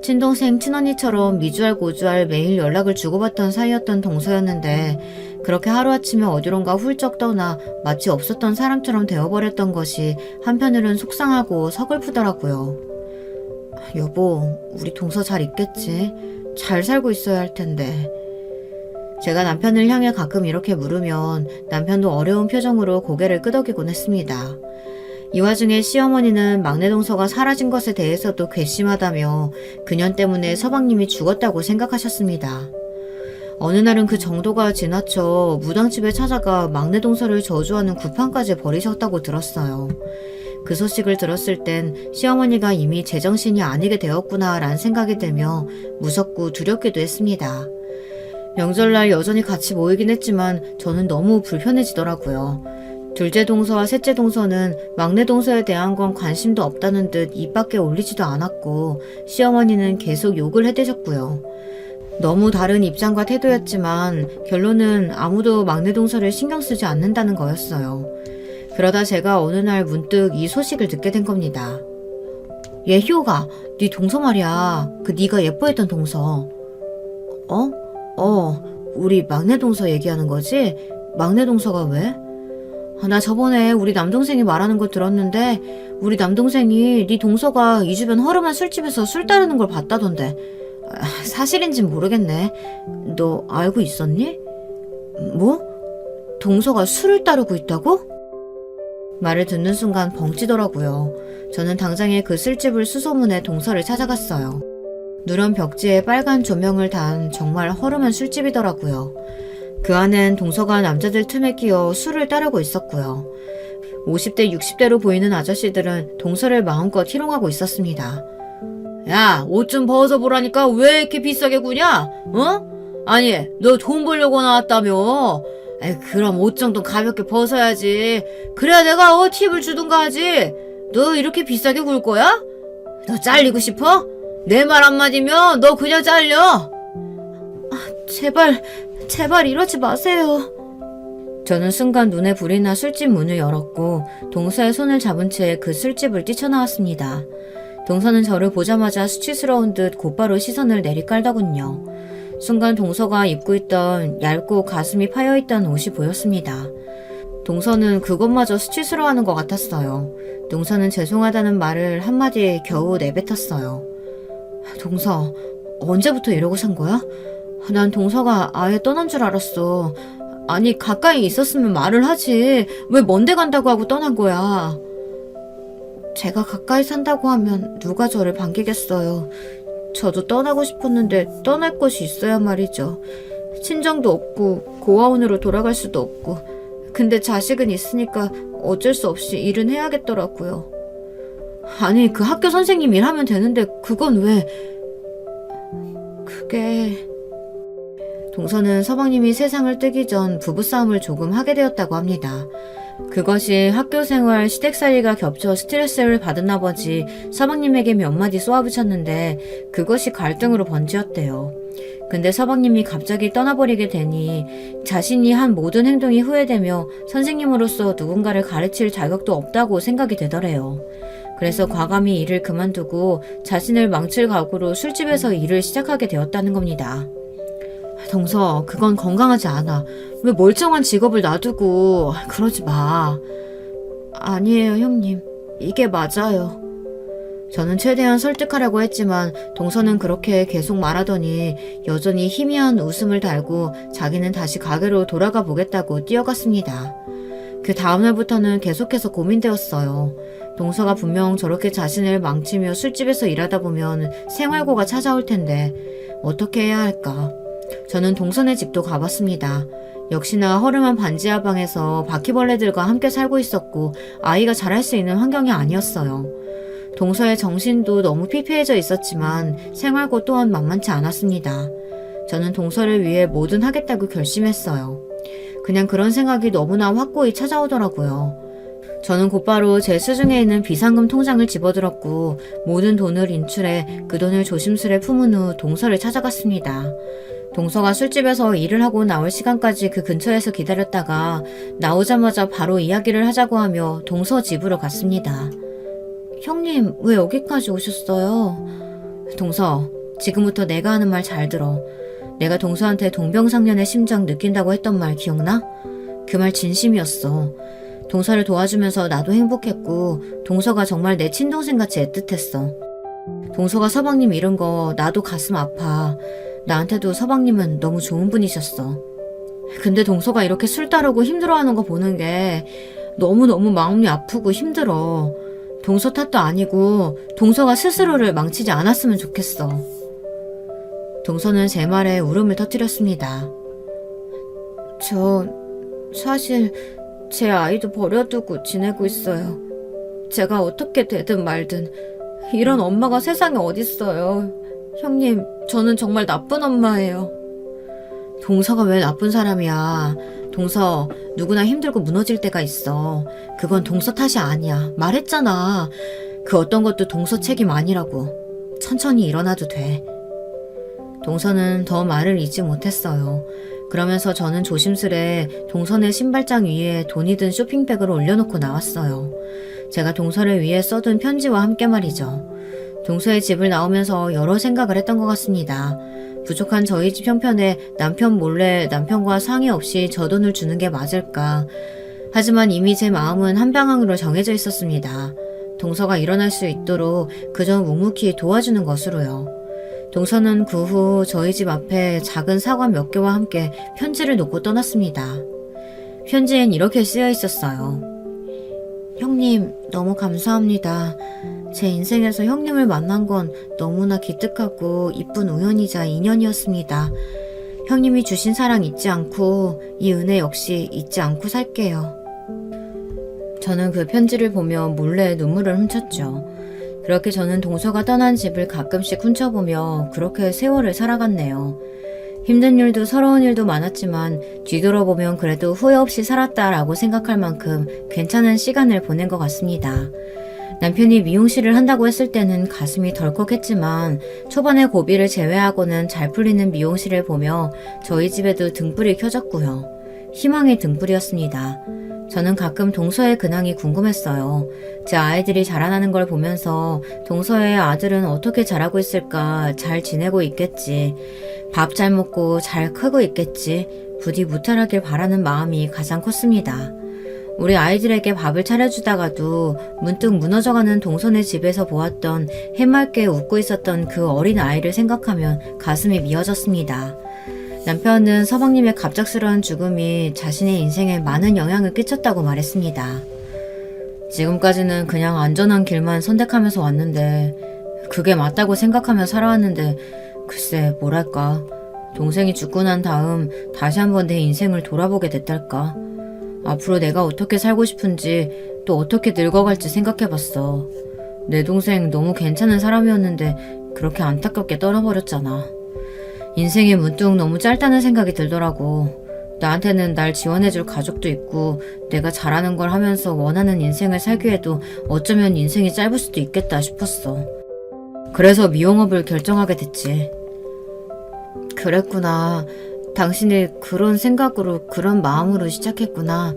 S1: 친동생 친언니처럼 미주알 고주알 매일 연락을 주고받던 사이였던 동서였는데 그렇게 하루아침에 어디론가 훌쩍 떠나 마치 없었던 사람처럼 되어버렸던 것이 한편으론 속상하고 서글프더라고요. 여보, 우리 동서 잘 있겠지? 잘 살고 있어야 할 텐데. 제가 남편을 향해 가끔 이렇게 물으면 남편도 어려운 표정으로 고개를 끄덕이곤 했습니다. 이 와중에 시어머니는 막내 동서가 사라진 것에 대해서도 괘씸하다며 그년 때문에 서방님이 죽었다고 생각하셨습니다. 어느 날은 그 정도가 지나쳐 무당집에 찾아가 막내 동서를 저주하는 구판까지 벌이셨다고 들었어요. 그 소식을 들었을 땐 시어머니가 이미 제정신이 아니게 되었구나 라는 생각이 들며 무섭고 두렵기도 했습니다. 명절날 여전히 같이 모이긴 했지만 저는 너무 불편해지더라고요. 둘째 동서와 셋째 동서는 막내 동서에 대한 건 관심도 없다는 듯 입 밖에 올리지도 않았고 시어머니는 계속 욕을 해대셨고요. 너무 다른 입장과 태도였지만 결론은 아무도 막내 동서를 신경 쓰지 않는다는 거였어요. 그러다 제가 어느 날 문득 이 소식을 듣게 된 겁니다. 얘 효가, 네 동서 말이야. 그 네가 예뻐했던 동서. 우리 막내 동서 얘기하는 거지? 막내 동서가 왜? 나 저번에 우리 남동생이 말하는 거 들었는데 우리 남동생이 네 동서가 이 주변 허름한 술집에서 술 따르는 걸 봤다던데. 사실인진 모르겠네. 너 알고 있었니? 뭐? 동서가 술을 따르고 있다고? 말을 듣는 순간 벙찌더라고요. 저는 당장에 그 술집을 수소문해 동서를 찾아갔어요. 누런 벽지에 빨간 조명을 단 정말 허름한 술집이더라고요. 그 안엔 동서가 남자들 틈에 끼어 술을 따르고 있었고요. 50대, 60대로 보이는 아저씨들은 동서를 마음껏 희롱하고 있었습니다. 야, 옷 좀 벗어보라니까 왜 이렇게 비싸게 구냐? 어? 아니, 너 돈 벌려고 나왔다며? 에이, 그럼 옷 정도 가볍게 벗어야지. 그래야 내가 팁을 주든가 하지. 너 이렇게 비싸게 굴 거야? 너 잘리고 싶어? 내 말 한마디면 너 그냥 잘려. 제발 이러지 마세요. 저는 순간 눈에 불이 나 술집 문을 열었고 동서의 손을 잡은 채 그 술집을 뛰쳐나왔습니다. 동서는 저를 보자마자 수치스러운 듯 곧바로 시선을 내리깔더군요. 순간 동서가 입고 있던 얇고 가슴이 파여있던 옷이 보였습니다. 동서는 그것마저 수치스러워하는 것 같았어요. 동서는 죄송하다는 말을 한마디 겨우 내뱉었어요. 동서, 언제부터 이러고 산 거야? 난 동서가 아예 떠난 줄 알았어. 아니, 가까이 있었으면 말을 하지. 왜 먼데 간다고 하고 떠난 거야? 제가 가까이 산다고 하면 누가 저를 반기겠어요. 저도 떠나고 싶었는데 떠날 곳이 있어야 말이죠. 친정도 없고 고아원으로 돌아갈 수도 없고. 근데 자식은 있으니까 어쩔 수 없이 일은 해야겠더라고요. 아니, 그 학교 선생님 일하면 되는데 그건 왜... 그게... 동서는 서방님이 세상을 뜨기 전 부부싸움을 조금 하게 되었다고 합니다. 그것이 학교생활 시댁살이가 겹쳐 스트레스를 받은 나머지 서방님에게 몇 마디 쏘아붙였는데 그것이 갈등으로 번지었대요. 근데 서방님이 갑자기 떠나버리게 되니 자신이 한 모든 행동이 후회되며 선생님으로서 누군가를 가르칠 자격도 없다고 생각이 되더래요. 그래서 과감히 일을 그만두고 자신을 망칠 각오로 술집에서 일을 시작하게 되었다는 겁니다. 동서, 그건 건강하지 않아. 왜 멀쩡한 직업을 놔두고 그러지 마. 아니에요, 형님. 이게 맞아요. 저는 최대한 설득하려고 했지만 동서는 그렇게 계속 말하더니 여전히 희미한 웃음을 달고 자기는 다시 가게로 돌아가 보겠다고 뛰어갔습니다. 그 다음날부터는 계속해서 고민되었어요. 동서가 분명 저렇게 자신을 망치며 술집에서 일하다 보면 생활고가 찾아올 텐데 어떻게 해야 할까? 저는 동서네 집도 가봤습니다. 역시나 허름한 반지하 방에서 바퀴벌레들과 함께 살고 있었고 아이가 자랄 수 있는 환경이 아니었어요. 동서의 정신도 너무 피폐해져 있었지만 생활고 또한 만만치 않았습니다. 저는 동서를 위해 뭐든 하겠다고 결심했어요. 그냥 그런 생각이 너무나 확고히 찾아오더라고요. 저는 곧바로 제 수중에 있는 비상금 통장을 집어들었고 모든 돈을 인출해 그 돈을 조심스레 품은 후 동서를 찾아갔습니다. 동서가 술집에서 일을 하고 나올 시간까지 그 근처에서 기다렸다가 나오자마자 바로 이야기를 하자고 하며 동서 집으로 갔습니다. 형님, 왜 여기까지 오셨어요? 동서, 지금부터 내가 하는 말 잘 들어. 내가 동서한테 동병상련의 심정 느낀다고 했던 말 기억나? 그 말 진심이었어. 동서를 도와주면서 나도 행복했고 동서가 정말 내 친동생같이 애틋했어. 동서가 서방님 잃은 거 나도 가슴 아파. 나한테도 서방님은 너무 좋은 분이셨어. 근데 동서가 이렇게 술 따르고 힘들어하는 거 보는 게 너무너무 마음이 아프고 힘들어. 동서 탓도 아니고 동서가 스스로를 망치지 않았으면 좋겠어. 동서는 제 말에 울음을 터뜨렸습니다. 저 사실 제 아이도 버려두고 지내고 있어요. 제가 어떻게 되든 말든 이런 엄마가 세상에 어딨어요. 형님, 저는 정말 나쁜 엄마예요. 동서가 왜 나쁜 사람이야. 동서, 누구나 힘들고 무너질 때가 있어. 그건 동서 탓이 아니야. 말했잖아. 그 어떤 것도 동서 책임 아니라고. 천천히 일어나도 돼. 동서는 더 말을 잇지 못했어요. 그러면서 저는 조심스레 동서의 신발장 위에 돈이 든 쇼핑백을 올려놓고 나왔어요. 제가 동서를 위해 써둔 편지와 함께 말이죠. 동서의 집을 나오면서 여러 생각을 했던 것 같습니다. 부족한 저희 집 형편에 남편 몰래 남편과 상의 없이 저 돈을 주는 게 맞을까? 하지만 이미 제 마음은 한 방향으로 정해져 있었습니다. 동서가 일어날 수 있도록 그저 묵묵히 도와주는 것으로요. 동서는 그 후 저희 집 앞에 작은 사과 몇 개와 함께 편지를 놓고 떠났습니다. 편지엔 이렇게 쓰여 있었어요. 형님, 너무 감사합니다. 제 인생에서 형님을 만난 건 너무나 기특하고 이쁜 우연이자 인연이었습니다. 형님이 주신 사랑 잊지 않고 이 은혜 역시 잊지 않고 살게요. 저는 그 편지를 보며 몰래 눈물을 훔쳤죠. 그렇게 저는 동서가 떠난 집을 가끔씩 훔쳐보며 그렇게 세월을 살아갔네요. 힘든 일도 서러운 일도 많았지만 뒤돌아보면 그래도 후회 없이 살았다라고 생각할 만큼 괜찮은 시간을 보낸 것 같습니다. 남편이 미용실을 한다고 했을 때는 가슴이 덜컥했지만 초반에 고비를 제외하고는 잘 풀리는 미용실을 보며 저희 집에도 등불이 켜졌고요. 희망의 등불이었습니다. 저는 가끔 동서의 근황이 궁금했어요. 제 아이들이 자라나는 걸 보면서 동서의 아들은 어떻게 자라고 있을까, 잘 지내고 있겠지, 밥 잘 먹고 잘 크고 있겠지, 부디 무탈하길 바라는 마음이 가장 컸습니다. 우리 아이들에게 밥을 차려주다가도 문득 무너져가는 동선의 집에서 보았던 해맑게 웃고 있었던 그 어린 아이를 생각하면 가슴이 미어졌습니다. 남편은 서방님의 갑작스러운 죽음이 자신의 인생에 많은 영향을 끼쳤다고 말했습니다. 지금까지는 그냥 안전한 길만 선택하면서 왔는데 그게 맞다고 생각하며 살아왔는데 글쎄 뭐랄까, 동생이 죽고 난 다음 다시 한번 내 인생을 돌아보게 됐달까. 앞으로 내가 어떻게 살고 싶은지 또 어떻게 늙어갈지 생각해봤어. 내 동생 너무 괜찮은 사람이었는데 그렇게 안타깝게 떠나버렸잖아. 인생이 문득 너무 짧다는 생각이 들더라고. 나한테는 날 지원해줄 가족도 있고 내가 잘하는 걸 하면서 원하는 인생을 살기에도 어쩌면 인생이 짧을 수도 있겠다 싶었어. 그래서 미용업을 결정하게 됐지. 그랬구나. 당신이 그런 생각으로 그런 마음으로 시작했구나.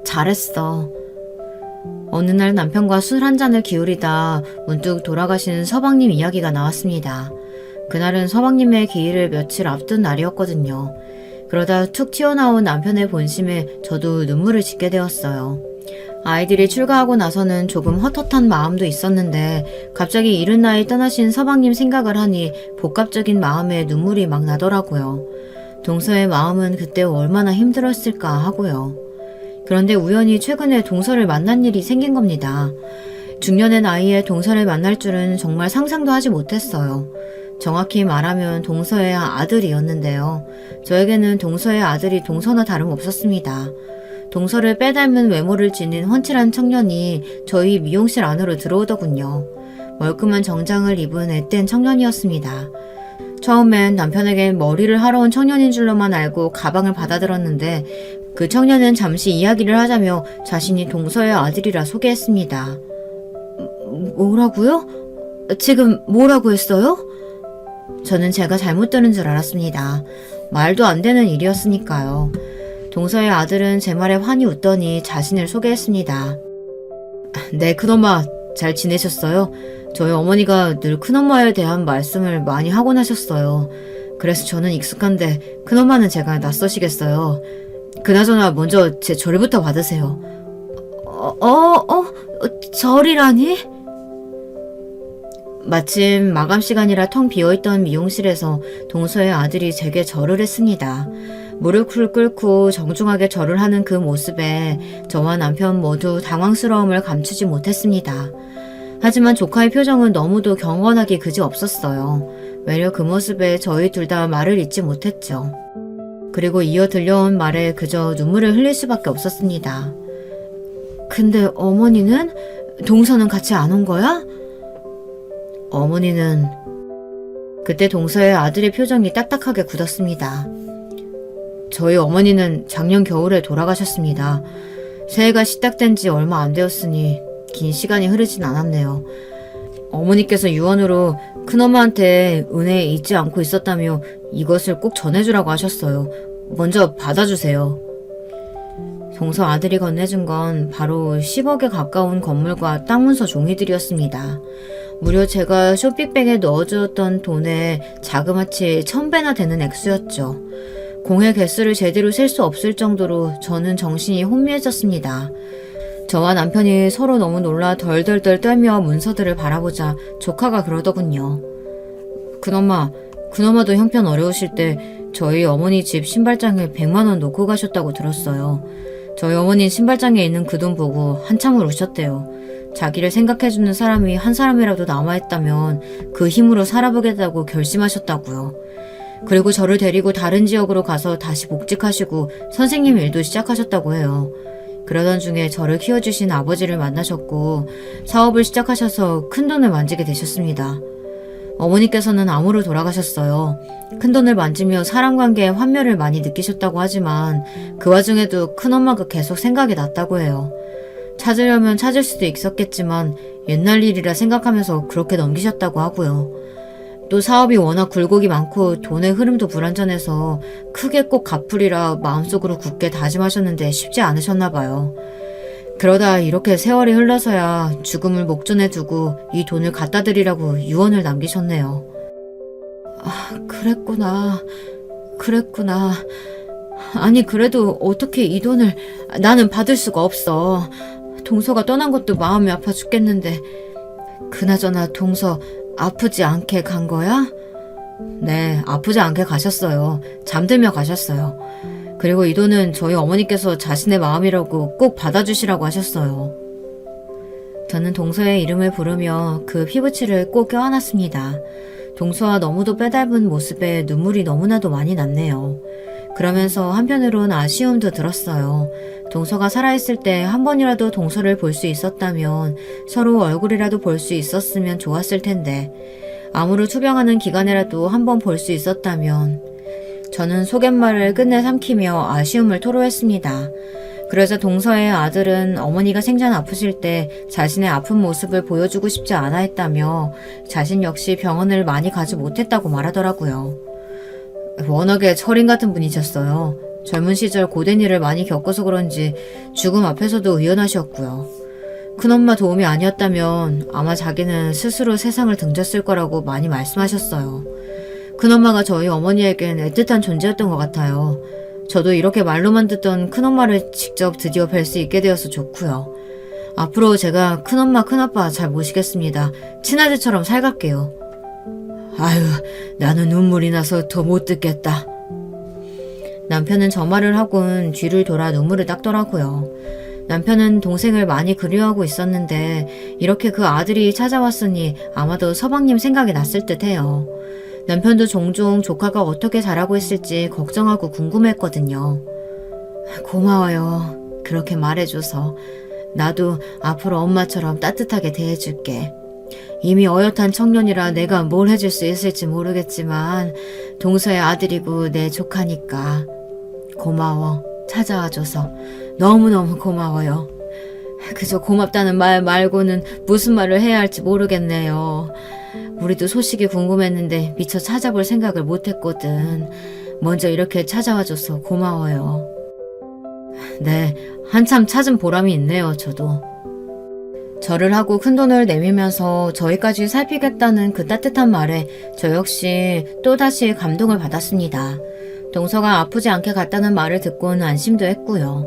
S1: 잘했어. 어느 날 남편과 술 한 잔을 기울이다 문득 돌아가신 서방님 이야기가 나왔습니다. 그날은 서방님의 기일을 며칠 앞둔 날이었거든요. 그러다 툭 튀어나온 남편의 본심에 저도 눈물을 짓게 되었어요. 아이들이 출가하고 나서는 조금 헛헛한 마음도 있었는데 갑자기 이른 나이 떠나신 서방님 생각을 하니 복합적인 마음에 눈물이 막 나더라고요. 동서의 마음은 그때 얼마나 힘들었을까 하고요. 그런데 우연히 최근에 동서를 만난 일이 생긴 겁니다. 중년의 나이에 동서를 만날 줄은 정말 상상도 하지 못했어요. 정확히 말하면 동서의 아들이었는데요. 저에게는 동서의 아들이 동서나 다름없었습니다. 동서를 빼닮은 외모를 지닌 훤칠한 청년이 저희 미용실 안으로 들어오더군요. 멀끔한 정장을 입은 앳된 청년이었습니다. 처음엔 남편에게 머리를 하러 온 청년인 줄로만 알고 가방을 받아들었는데 그 청년은 잠시 이야기를 하자며 자신이 동서의 아들이라 소개했습니다. 뭐라고요? 지금 뭐라고 했어요? 저는 제가 잘못 들은 줄 알았습니다. 말도 안 되는 일이었으니까요. 동서의 아들은 제 말에 환히 웃더니 자신을 소개했습니다. 네, 큰엄마 잘 지내셨어요? 저희 어머니가 늘 큰엄마에 대한 말씀을 많이 하곤 하셨어요. 그래서 저는 익숙한데 큰엄마는 제가 낯서시겠어요. 그나저나 먼저 제 절부터 받으세요. 절이라니? 마침 마감 시간이라 텅 비어있던 미용실에서 동서의 아들이 제게 절을 했습니다. 무릎을 꿇고 정중하게 절을 하는 그 모습에 저와 남편 모두 당황스러움을 감추지 못했습니다. 하지만 조카의 표정은 너무도 경건하기 그지없었어요. 외려 그 모습에 저희 둘 다 말을 잇지 못했죠. 그리고 이어 들려온 말에 그저 눈물을 흘릴 수밖에 없었습니다. 근데 어머니는? 동서는 같이 안 온 거야? 어머니는... 그때 동서의 아들의 표정이 딱딱하게 굳었습니다. 저희 어머니는 작년 겨울에 돌아가셨습니다. 새해가 시작된 지 얼마 안 되었으니 긴 시간이 흐르진 않았네요. 어머니께서 유언으로 큰엄마한테 은혜 잊지 않고 있었다며 이것을 꼭 전해주라고 하셨어요. 먼저 받아주세요. 동서 아들이 건네준 건 바로 10억에 가까운 건물과 땅 문서 종이들이었습니다. 무려 제가 쇼핑백에 넣어주었던 돈의 자그마치 1000배나 되는 액수였죠. 공의 개수를 제대로 셀 수 없을 정도로 저는 정신이 혼미해졌습니다. 저와 남편이 서로 너무 놀라 덜덜덜 떨며 문서들을 바라보자 조카가 그러더군요. 큰엄마도 형편 어려우실 때 저희 어머니 집 신발장에 100만 원 놓고 가셨다고 들었어요. 저희 어머니는 신발장에 있는 그 돈 보고 한참을 우셨대요. 자기를 생각해주는 사람이 한 사람이라도 남아있다면 그 힘으로 살아보겠다고 결심하셨다고요. 그리고 저를 데리고 다른 지역으로 가서 다시 복직하시고 선생님 일도 시작하셨다고 해요. 그러던 중에 저를 키워주신 아버지를 만나셨고 사업을 시작하셔서 큰돈을 만지게 되셨습니다. 어머니께서는 암으로 돌아가셨어요. 큰돈을 만지며 사람 관계에 환멸을 많이 느끼셨다고 하지만 그 와중에도 큰엄마가 계속 생각이 났다고 해요. 찾으려면 찾을 수도 있었겠지만 옛날 일이라 생각하면서 그렇게 넘기셨다고 하고요. 또 사업이 워낙 굴곡이 많고 돈의 흐름도 불안전해서 크게 꼭 갚으리라 마음속으로 굳게 다짐하셨는데 쉽지 않으셨나 봐요. 그러다 이렇게 세월이 흘러서야 죽음을 목전에 두고 이 돈을 갖다 드리라고 유언을 남기셨네요. 아, 그랬구나. 아니 그래도 어떻게 이 돈을 나는 받을 수가 없어. 동서가 떠난 것도 마음이 아파 죽겠는데 그나저나 동서 아프지 않게 간 거야? 네, 아프지 않게 가셨어요. 잠들며 가셨어요. 그리고 이 돈은 저희 어머니께서 자신의 마음이라고 꼭 받아주시라고 하셨어요. 저는 동서의 이름을 부르며 그 피부치를 꼭 껴안았습니다. 동서와 너무도 빼닮은 모습에 눈물이 너무나도 많이 났네요. 그러면서 한편으론 아쉬움도 들었어요. 동서가 살아있을 때 한 번이라도 동서를 볼 수 있었다면 서로 얼굴이라도 볼 수 있었으면 좋았을 텐데 암으로 투병하는 기간에라도 한 번 볼 수 있었다면 저는 속갯말을 끝내 삼키며 아쉬움을 토로했습니다. 그래서 동서의 아들은 어머니가 생전 아프실 때 자신의 아픈 모습을 보여주고 싶지 않아 했다며 자신 역시 병원을 많이 가지 못했다고 말하더라고요. 워낙에 철인 같은 분이셨어요. 젊은 시절 고된 일을 많이 겪어서 그런지 죽음 앞에서도 의연하셨고요. 큰엄마 도움이 아니었다면 아마 자기는 스스로 세상을 등졌을 거라고 많이 말씀하셨어요. 큰엄마가 저희 어머니에겐 애틋한 존재였던 것 같아요. 저도 이렇게 말로만 듣던 큰엄마를 직접 드디어 뵐 수 있게 되어서 좋고요. 앞으로 제가 큰엄마 큰아빠 잘 모시겠습니다. 친아들처럼 살갈게요. 아유, 나는 눈물이 나서 더 못 듣겠다. 남편은 저 말을 하곤 뒤를 돌아 눈물을 닦더라고요. 남편은 동생을 많이 그리워하고 있었는데 이렇게 그 아들이 찾아왔으니 아마도 서방님 생각이 났을 듯해요. 남편도 종종 조카가 어떻게 자라고 있을지 걱정하고 궁금했거든요. 고마워요. 그렇게 말해줘서. 나도 앞으로 엄마처럼 따뜻하게 대해줄게. 이미 어엿한 청년이라 내가 뭘 해줄 수 있을지 모르겠지만 동서의 아들이고 내 조카니까. 고마워. 찾아와줘서 너무너무 고마워요. 그저 고맙다는 말 말고는 무슨 말을 해야 할지 모르겠네요. 우리도 소식이 궁금했는데 미처 찾아볼 생각을 못했거든. 먼저 이렇게 찾아와줘서 고마워요. 네, 한참 찾은 보람이 있네요, 저도. 절을 하고 큰돈을 내밀면서 저희까지 살피겠다는 그 따뜻한 말에 저 역시 또다시 감동을 받았습니다. 동서가 아프지 않게 갔다는 말을 듣고는 안심도 했고요.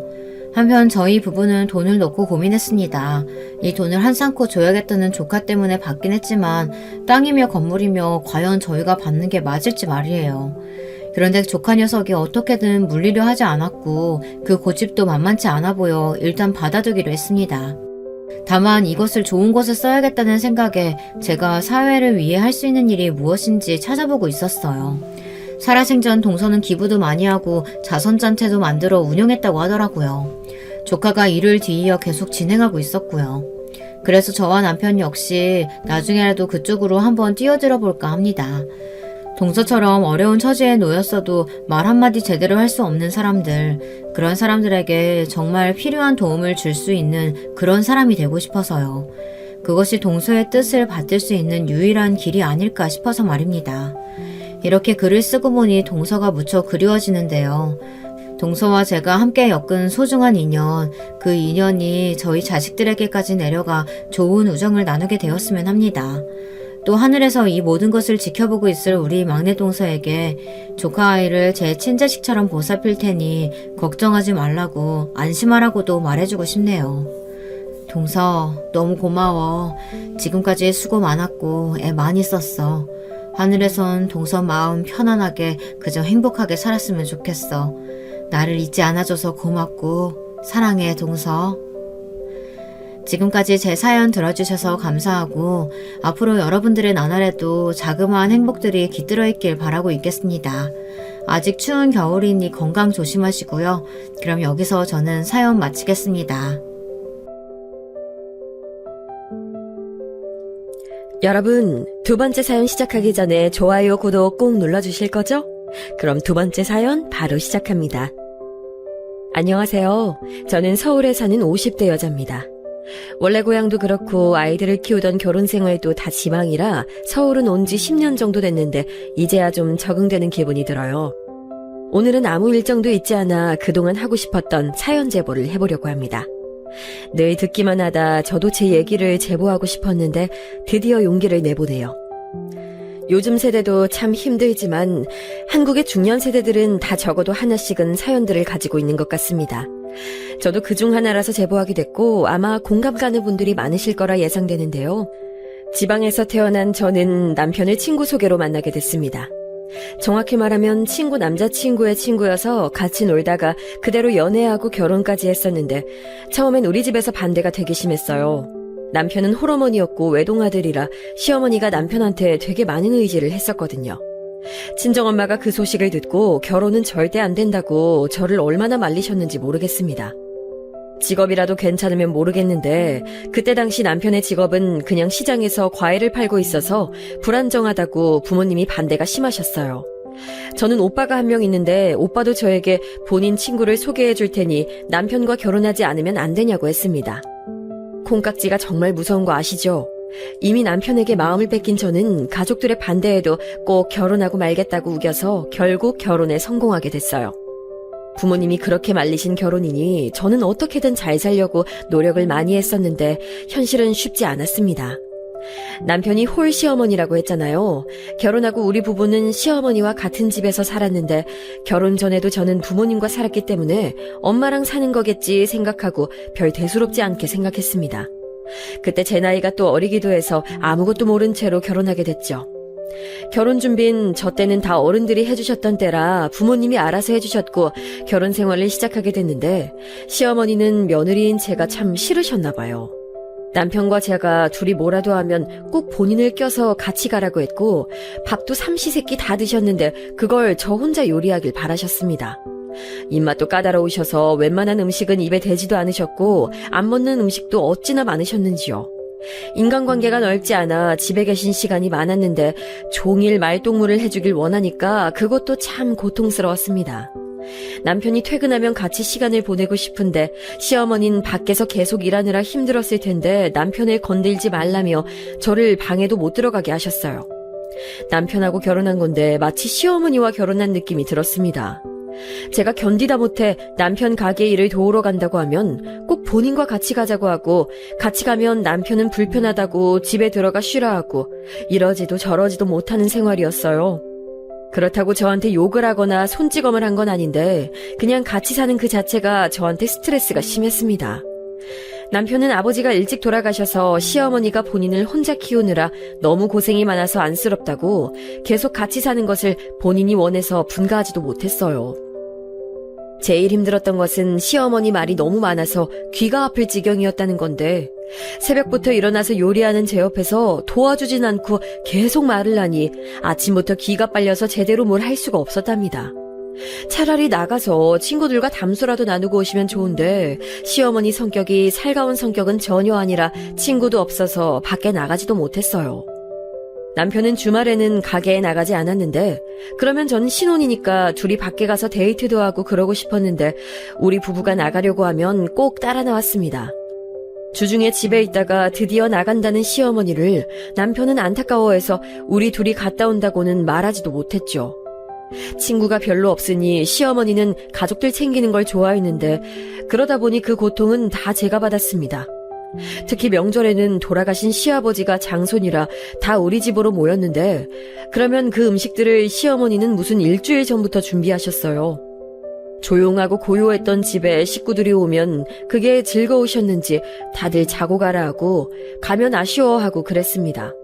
S1: 한편 저희 부부는 돈을 놓고 고민했습니다. 이 돈을 한쌍코 줘야겠다는 조카 때문에 받긴 했지만 땅이며 건물이며 과연 저희가 받는 게 맞을지 말이에요. 그런데 조카 녀석이 어떻게든 물리려 하지 않았고 그 고집도 만만치 않아 보여 일단 받아두기로 했습니다. 다만 이것을 좋은 곳에 써야겠다는 생각에 제가 사회를 위해 할 수 있는 일이 무엇인지 찾아보고 있었어요. 살아생전 동서는 기부도 많이 하고 자선단체도 만들어 운영했다고 하더라고요. 조카가 이를 뒤이어 계속 진행하고 있었고요. 그래서 저와 남편 역시 나중에라도 그쪽으로 한번 뛰어들어 볼까 합니다. 동서처럼 어려운 처지에 놓였어도 말 한마디 제대로 할 수 없는 사람들, 그런 사람들에게 정말 필요한 도움을 줄 수 있는 그런 사람이 되고 싶어서요. 그것이 동서의 뜻을 받들 수 있는 유일한 길이 아닐까 싶어서 말입니다. 이렇게 글을 쓰고 보니 동서가 무척 그리워지는데요. 동서와 제가 함께 엮은 소중한 인연, 그 인연이 저희 자식들에게까지 내려가 좋은 우정을 나누게 되었으면 합니다. 또 하늘에서 이 모든 것을 지켜보고 있을 우리 막내 동서에게 조카 아이를 제 친자식처럼 보살필 테니 걱정하지 말라고 안심하라고도 말해주고 싶네요. 동서, 너무 고마워. 지금까지 수고 많았고 애 많이 썼어. 하늘에선 동서 마음 편안하게 그저 행복하게 살았으면 좋겠어. 나를 잊지 않아줘서 고맙고 사랑해, 동서. 지금까지 제 사연 들어주셔서 감사하고 앞으로 여러분들의 나날에도 자그마한 행복들이 깃들어 있길 바라고 있겠습니다. 아직 추운 겨울이니 건강 조심하시고요. 그럼 여기서 저는 사연 마치겠습니다.
S2: 여러분, 두 번째 사연 시작하기 전에 좋아요, 구독 꼭 눌러주실 거죠? 그럼 두 번째 사연 바로 시작합니다. 안녕하세요. 저는 서울에 사는 50대 여자입니다. 원래 고향도 그렇고 아이들을 키우던 결혼 생활도 다 지방이라 서울은 온 지 10년 정도 됐는데 이제야 좀 적응되는 기분이 들어요. 오늘은 아무 일정도 있지 않아 그동안 하고 싶었던 사연 제보를 해보려고 합니다. 늘 듣기만 하다 저도 제 얘기를 제보하고 싶었는데 드디어 용기를 내보네요. 요즘 세대도 참 힘들지만 한국의 중년 세대들은 다 적어도 하나씩은 사연들을 가지고 있는 것 같습니다. 저도 그중 하나라서 제보하게 됐고 아마 공감 가는 분들이 많으실 거라 예상되는데요. 지방에서 태어난 저는 남편을 친구 소개로 만나게 됐습니다. 정확히 말하면 친구 남자친구의 친구여서 같이 놀다가 그대로 연애하고 결혼까지 했었는데 처음엔 우리 집에서 반대가 되게 심했어요. 남편은 홀어머니였고 외동아들이라 시어머니가 남편한테 되게 많은 의지를 했었거든요. 친정엄마가 그 소식을 듣고 결혼은 절대 안 된다고 저를 얼마나 말리셨는지 모르겠습니다. 직업이라도 괜찮으면 모르겠는데 그때 당시 남편의 직업은 그냥 시장에서 과일을 팔고 있어서 불안정하다고 부모님이 반대가 심하셨어요. 저는 오빠가 한 명 있는데 오빠도 저에게 본인 친구를 소개해 줄 테니 남편과 결혼하지 않으면 안 되냐고 했습니다. 콩깍지가 정말 무서운 거 아시죠? 이미 남편에게 마음을 뺏긴 저는 가족들의 반대에도 꼭 결혼하고 말겠다고 우겨서 결국 결혼에 성공하게 됐어요. 부모님이 그렇게 말리신 결혼이니 저는 어떻게든 잘 살려고 노력을 많이 했었는데 현실은 쉽지 않았습니다. 남편이 홀 시어머니라고 했잖아요. 결혼하고 우리 부부는 시어머니와 같은 집에서 살았는데 결혼 전에도 저는 부모님과 살았기 때문에 엄마랑 사는 거겠지 생각하고 별 대수롭지 않게 생각했습니다. 그때 제 나이가 또 어리기도 해서 아무것도 모른 채로 결혼하게 됐죠. 결혼 준비는 저 때는 다 어른들이 해주셨던 때라 부모님이 알아서 해주셨고 결혼 생활을 시작하게 됐는데 시어머니는 며느리인 제가 참 싫으셨나 봐요. 남편과 제가 둘이 뭐라도 하면 꼭 본인을 껴서 같이 가라고 했고 밥도 삼시세끼 다 드셨는데 그걸 저 혼자 요리하길 바라셨습니다. 입맛도 까다로우셔서 웬만한 음식은 입에 대지도 않으셨고 안 먹는 음식도 어찌나 많으셨는지요. 인간관계가 넓지 않아 집에 계신 시간이 많았는데 종일 말동무를 해주길 원하니까 그것도 참 고통스러웠습니다. 남편이 퇴근하면 같이 시간을 보내고 싶은데 시어머니는 밖에서 계속 일하느라 힘들었을 텐데 남편을 건들지 말라며 저를 방에도 못 들어가게 하셨어요. 남편하고 결혼한 건데 마치 시어머니와 결혼한 느낌이 들었습니다. 제가 견디다 못해 남편 가게 일을 도우러 간다고 하면 꼭 본인과 같이 가자고 하고 같이 가면 남편은 불편하다고 집에 들어가 쉬라 하고 이러지도 저러지도 못하는 생활이었어요. 그렇다고 저한테 욕을 하거나 손찌검을 한 건 아닌데 그냥 같이 사는 그 자체가 저한테 스트레스가 심했습니다. 남편은 아버지가 일찍 돌아가셔서 시어머니가 본인을 혼자 키우느라 너무 고생이 많아서 안쓰럽다고 계속 같이 사는 것을 본인이 원해서 분가하지도 못했어요. 제일 힘들었던 것은 시어머니 말이 너무 많아서 귀가 아플 지경이었다는 건데 새벽부터 일어나서 요리하는 제 옆에서 도와주진 않고 계속 말을 하니 아침부터 기가 빨려서 제대로 뭘 할 수가 없었답니다. 차라리 나가서 친구들과 담소라도 나누고 오시면 좋은데 시어머니 성격이 살가운 성격은 전혀 아니라 친구도 없어서 밖에 나가지도 못했어요. 남편은 주말에는 가게에 나가지 않았는데 그러면 저는 신혼이니까 둘이 밖에 가서 데이트도 하고 그러고 싶었는데 우리 부부가 나가려고 하면 꼭 따라 나왔습니다. 주중에 집에 있다가 드디어 나간다는 시어머니를 남편은 안타까워해서 우리 둘이 갔다 온다고는 말하지도 못했죠. 친구가 별로 없으니 시어머니는 가족들 챙기는 걸 좋아했는데 그러다 보니 그 고통은 다 제가 받았습니다. 특히 명절에는 돌아가신 시아버지가 장손이라 다 우리 집으로 모였는데 그러면 그 음식들을 시어머니는 무슨 일주일 전부터 준비하셨어요. 조용하고 고요했던 집에 식구들이 오면 그게 즐거우셨는지 다들 자고 가라 하고 가면 아쉬워하고 그랬습니다.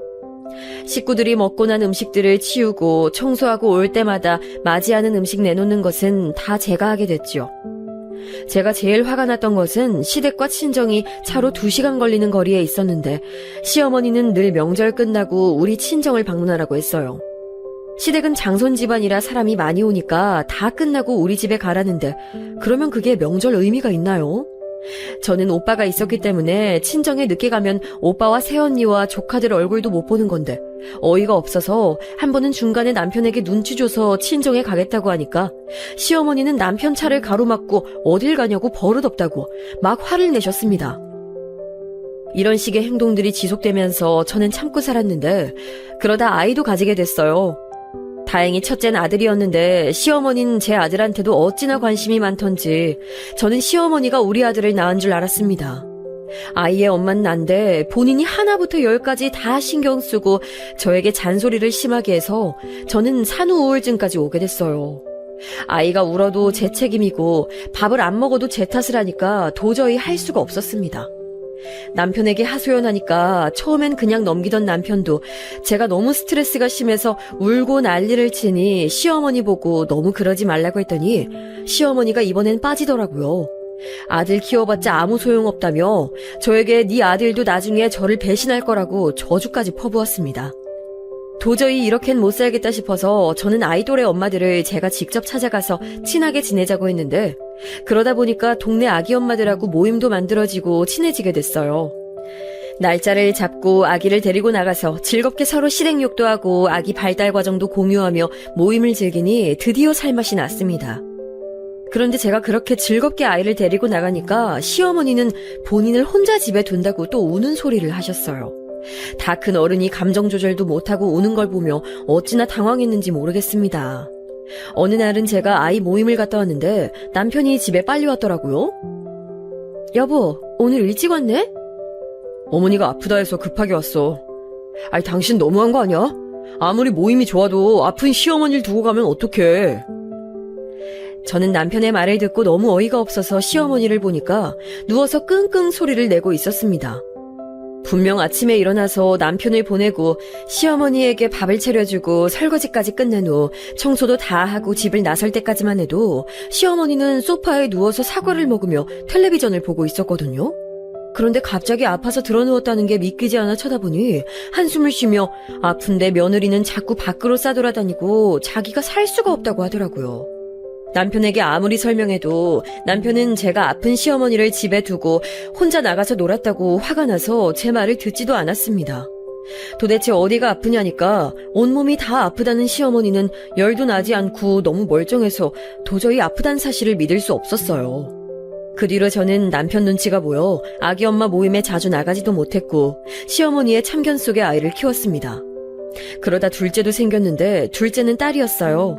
S2: 식구들이 먹고 난 음식들을 치우고 청소하고 올 때마다 맞이하는 음식 내놓는 것은 다 제가 하게 됐죠. 제가 제일 화가 났던 것은 시댁과 친정이 차로 2시간 걸리는 거리에 있었는데 시어머니는 늘 명절 끝나고 우리 친정을 방문하라고 했어요. 시댁은 장손 집안이라 사람이 많이 오니까 다 끝나고 우리 집에 가라는데 그러면 그게 명절 의미가 있나요? 저는 오빠가 있었기 때문에 친정에 늦게 가면 오빠와 새언니와 조카들 얼굴도 못 보는 건데 어이가 없어서 한 번은 중간에 남편에게 눈치 줘서 친정에 가겠다고 하니까 시어머니는 남편 차를 가로막고 어딜 가냐고 버릇없다고 막 화를 내셨습니다. 이런 식의 행동들이 지속되면서 저는 참고 살았는데 그러다 아이도 가지게 됐어요. 다행히 첫째는 아들이었는데 시어머니는 제 아들한테도 어찌나 관심이 많던지 저는 시어머니가 우리 아들을 낳은 줄 알았습니다. 아이의 엄마는 난데 본인이 하나부터 열까지 다 신경 쓰고 저에게 잔소리를 심하게 해서 저는 산후 우울증까지 오게 됐어요. 아이가 울어도 제 책임이고 밥을 안 먹어도 제 탓을 하니까 도저히 할 수가 없었습니다. 남편에게 하소연하니까 처음엔 그냥 넘기던 남편도 제가 너무 스트레스가 심해서 울고 난리를 치니 시어머니 보고 너무 그러지 말라고 했더니 시어머니가 이번엔 빠지더라고요. 아들 키워봤자 아무 소용없다며 저에게 네 아들도 나중에 저를 배신할 거라고 저주까지 퍼부었습니다. 도저히 이렇게는 못 살겠다 싶어서 저는 아이돌의 엄마들을 제가 직접 찾아가서 친하게 지내자고 했는데 그러다 보니까 동네 아기 엄마들하고 모임도 만들어지고 친해지게 됐어요. 날짜를 잡고 아기를 데리고 나가서 즐겁게 서로 실행욕도 하고 아기 발달 과정도 공유하며 모임을 즐기니 드디어 살맛이 났습니다. 그런데 제가 그렇게 즐겁게 아이를 데리고 나가니까 시어머니는 본인을 혼자 집에 둔다고 또 우는 소리를 하셨어요. 다 큰 어른이 감정 조절도 못하고 우는 걸 보며 어찌나 당황했는지 모르겠습니다. 어느 날은 제가 아이 모임을 갔다 왔는데 남편이 집에 빨리 왔더라고요. 여보, 오늘 일찍 왔네? 어머니가 아프다 해서 급하게 왔어. 아니, 당신 너무한 거 아니야? 아무리 모임이 좋아도 아픈 시어머니를 두고 가면 어떡해. 저는 남편의 말을 듣고 너무 어이가 없어서 시어머니를 보니까 누워서 끙끙 소리를 내고 있었습니다. 분명 아침에 일어나서 남편을 보내고 시어머니에게 밥을 차려주고 설거지까지 끝낸 후 청소도 다 하고 집을 나설 때까지만 해도 시어머니는 소파에 누워서 사과를 먹으며 텔레비전을 보고 있었거든요. 그런데 갑자기 아파서 드러누웠다는 게 믿기지 않아 쳐다보니 한숨을 쉬며 아픈데 며느리는 자꾸 밖으로 싸돌아다니고 자기가 살 수가 없다고 하더라고요. 남편에게 아무리 설명해도 남편은 제가 아픈 시어머니를 집에 두고 혼자 나가서 놀았다고 화가 나서 제 말을 듣지도 않았습니다. 도대체 어디가 아프냐니까 온몸이 다 아프다는 시어머니는 열도 나지 않고 너무 멀쩡해서 도저히 아프단 사실을 믿을 수 없었어요. 그 뒤로 저는 남편 눈치가 보여 아기 엄마 모임에 자주 나가지도 못했고 시어머니의 참견 속에 아이를 키웠습니다. 그러다 둘째도 생겼는데 둘째는 딸이었어요.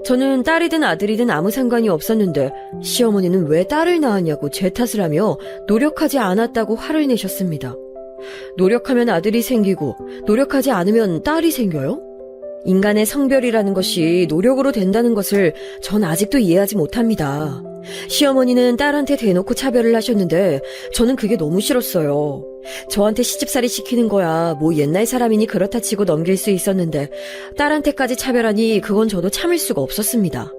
S2: 저는 딸이든 아들이든 아무 상관이 없었는데 시어머니는 왜 딸을 낳았냐고 제 탓을 하며 노력하지 않았다고 화를 내셨습니다. 노력하면 아들이 생기고 노력하지 않으면 딸이 생겨요? 인간의 성별이라는 것이 노력으로 된다는 것을 전 아직도 이해하지 못합니다. 시어머니는 딸한테 대놓고 차별을 하셨는데 저는 그게 너무 싫었어요. 저한테 시집살이 시키는 거야 뭐 옛날 사람이니 그렇다 치고 넘길 수 있었는데 딸한테까지 차별하니 그건 저도 참을 수가 없었습니다.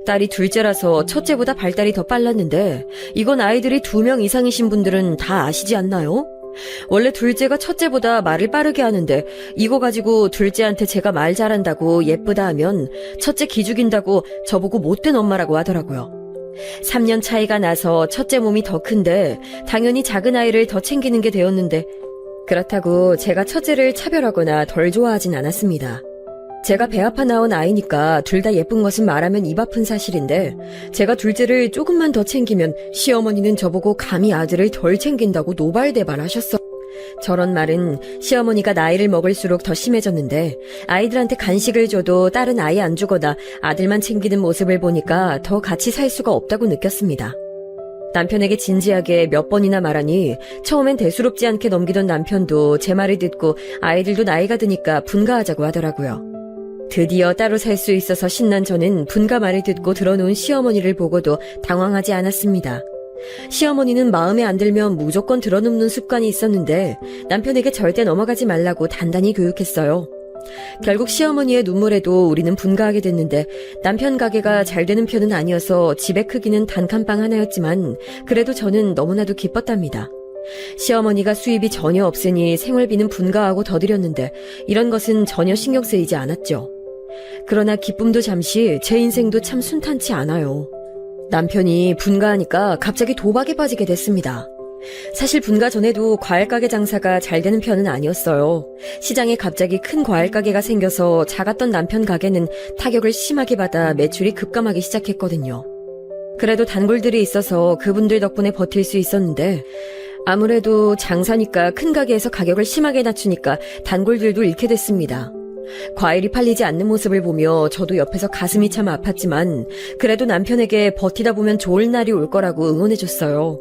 S2: 딸이 둘째라서 첫째보다 발달이 더 빨랐는데 이건 아이들이 2명 이상이신 분들은 다 아시지 않나요? 원래 둘째가 첫째보다 말을 빠르게 하는데 이거 가지고 둘째한테 제가 말 잘한다고 예쁘다 하면 첫째 기죽인다고 저보고 못된 엄마라고 하더라고요. 3년 차이가 나서 첫째 몸이 더 큰데 당연히 작은 아이를 더 챙기는 게 되었는데 그렇다고 제가 첫째를 차별하거나 덜 좋아하진 않았습니다. 제가 배 아파 나온 아이니까 둘 다 예쁜 것은 말하면 입 아픈 사실인데 제가 둘째를 조금만 더 챙기면 시어머니는 저보고 감히 아들을 덜 챙긴다고 노발대발하셨어. 저런 말은 시어머니가 나이를 먹을수록 더 심해졌는데 아이들한테 간식을 줘도 딸은 아예 안 주거나 아들만 챙기는 모습을 보니까 더 같이 살 수가 없다고 느꼈습니다. 남편에게 진지하게 몇 번이나 말하니 처음엔 대수롭지 않게 넘기던 남편도 제 말을 듣고 아이들도 나이가 드니까 분가하자고 하더라고요. 드디어 따로 살 수 있어서 신난 저는 분가 말을 듣고 들어놓은 시어머니를 보고도 당황하지 않았습니다. 시어머니는 마음에 안 들면 무조건 들어눕는 습관이 있었는데 남편에게 절대 넘어가지 말라고 단단히 교육했어요. 결국 시어머니의 눈물에도 우리는 분가하게 됐는데 남편 가게가 잘 되는 편은 아니어서 집의 크기는 단칸방 하나였지만 그래도 저는 너무나도 기뻤답니다. 시어머니가 수입이 전혀 없으니 생활비는 분가하고 더 드렸는데 이런 것은 전혀 신경 쓰이지 않았죠. 그러나 기쁨도 잠시 제 인생도 참 순탄치 않아요. 남편이 분가하니까 갑자기 도박에 빠지게 됐습니다. 사실 분가 전에도 과일 가게 장사가 잘 되는 편은 아니었어요. 시장에 갑자기 큰 과일 가게가 생겨서 작았던 남편 가게는 타격을 심하게 받아 매출이 급감하기 시작했거든요. 그래도 단골들이 있어서 그분들 덕분에 버틸 수 있었는데 아무래도 장사니까 큰 가게에서 가격을 심하게 낮추니까 단골들도 잃게 됐습니다. 과일이 팔리지 않는 모습을 보며 저도 옆에서 가슴이 참 아팠지만 그래도 남편에게 버티다 보면 좋을 날이 올 거라고 응원해줬어요.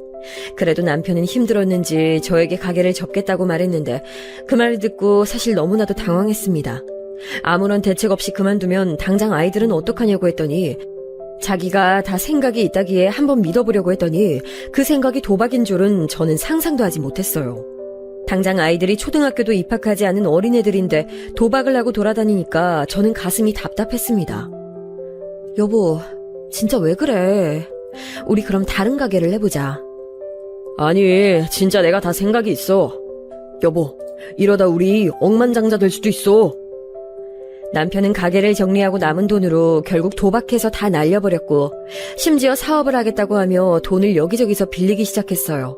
S2: 그래도 남편은 힘들었는지 저에게 가게를 접겠다고 말했는데 그 말을 듣고 사실 너무나도 당황했습니다. 아무런 대책 없이 그만두면 당장 아이들은 어떡하냐고 했더니 자기가 다 생각이 있다기에 한번 믿어보려고 했더니 그 생각이 도박인 줄은 저는 상상도 하지 못했어요. 당장 아이들이 초등학교도 입학하지 않은 어린애들인데 도박을 하고 돌아다니니까 저는 가슴이 답답했습니다. 여보, 진짜 왜 그래? 우리 그럼 다른 가게를 해보자. 아니, 진짜 내가 다 생각이 있어. 여보, 이러다 우리 억만장자 될 수도 있어. 남편은 가게를 정리하고 남은 돈으로 결국 도박해서 다 날려버렸고 심지어 사업을 하겠다고 하며 돈을 여기저기서 빌리기 시작했어요.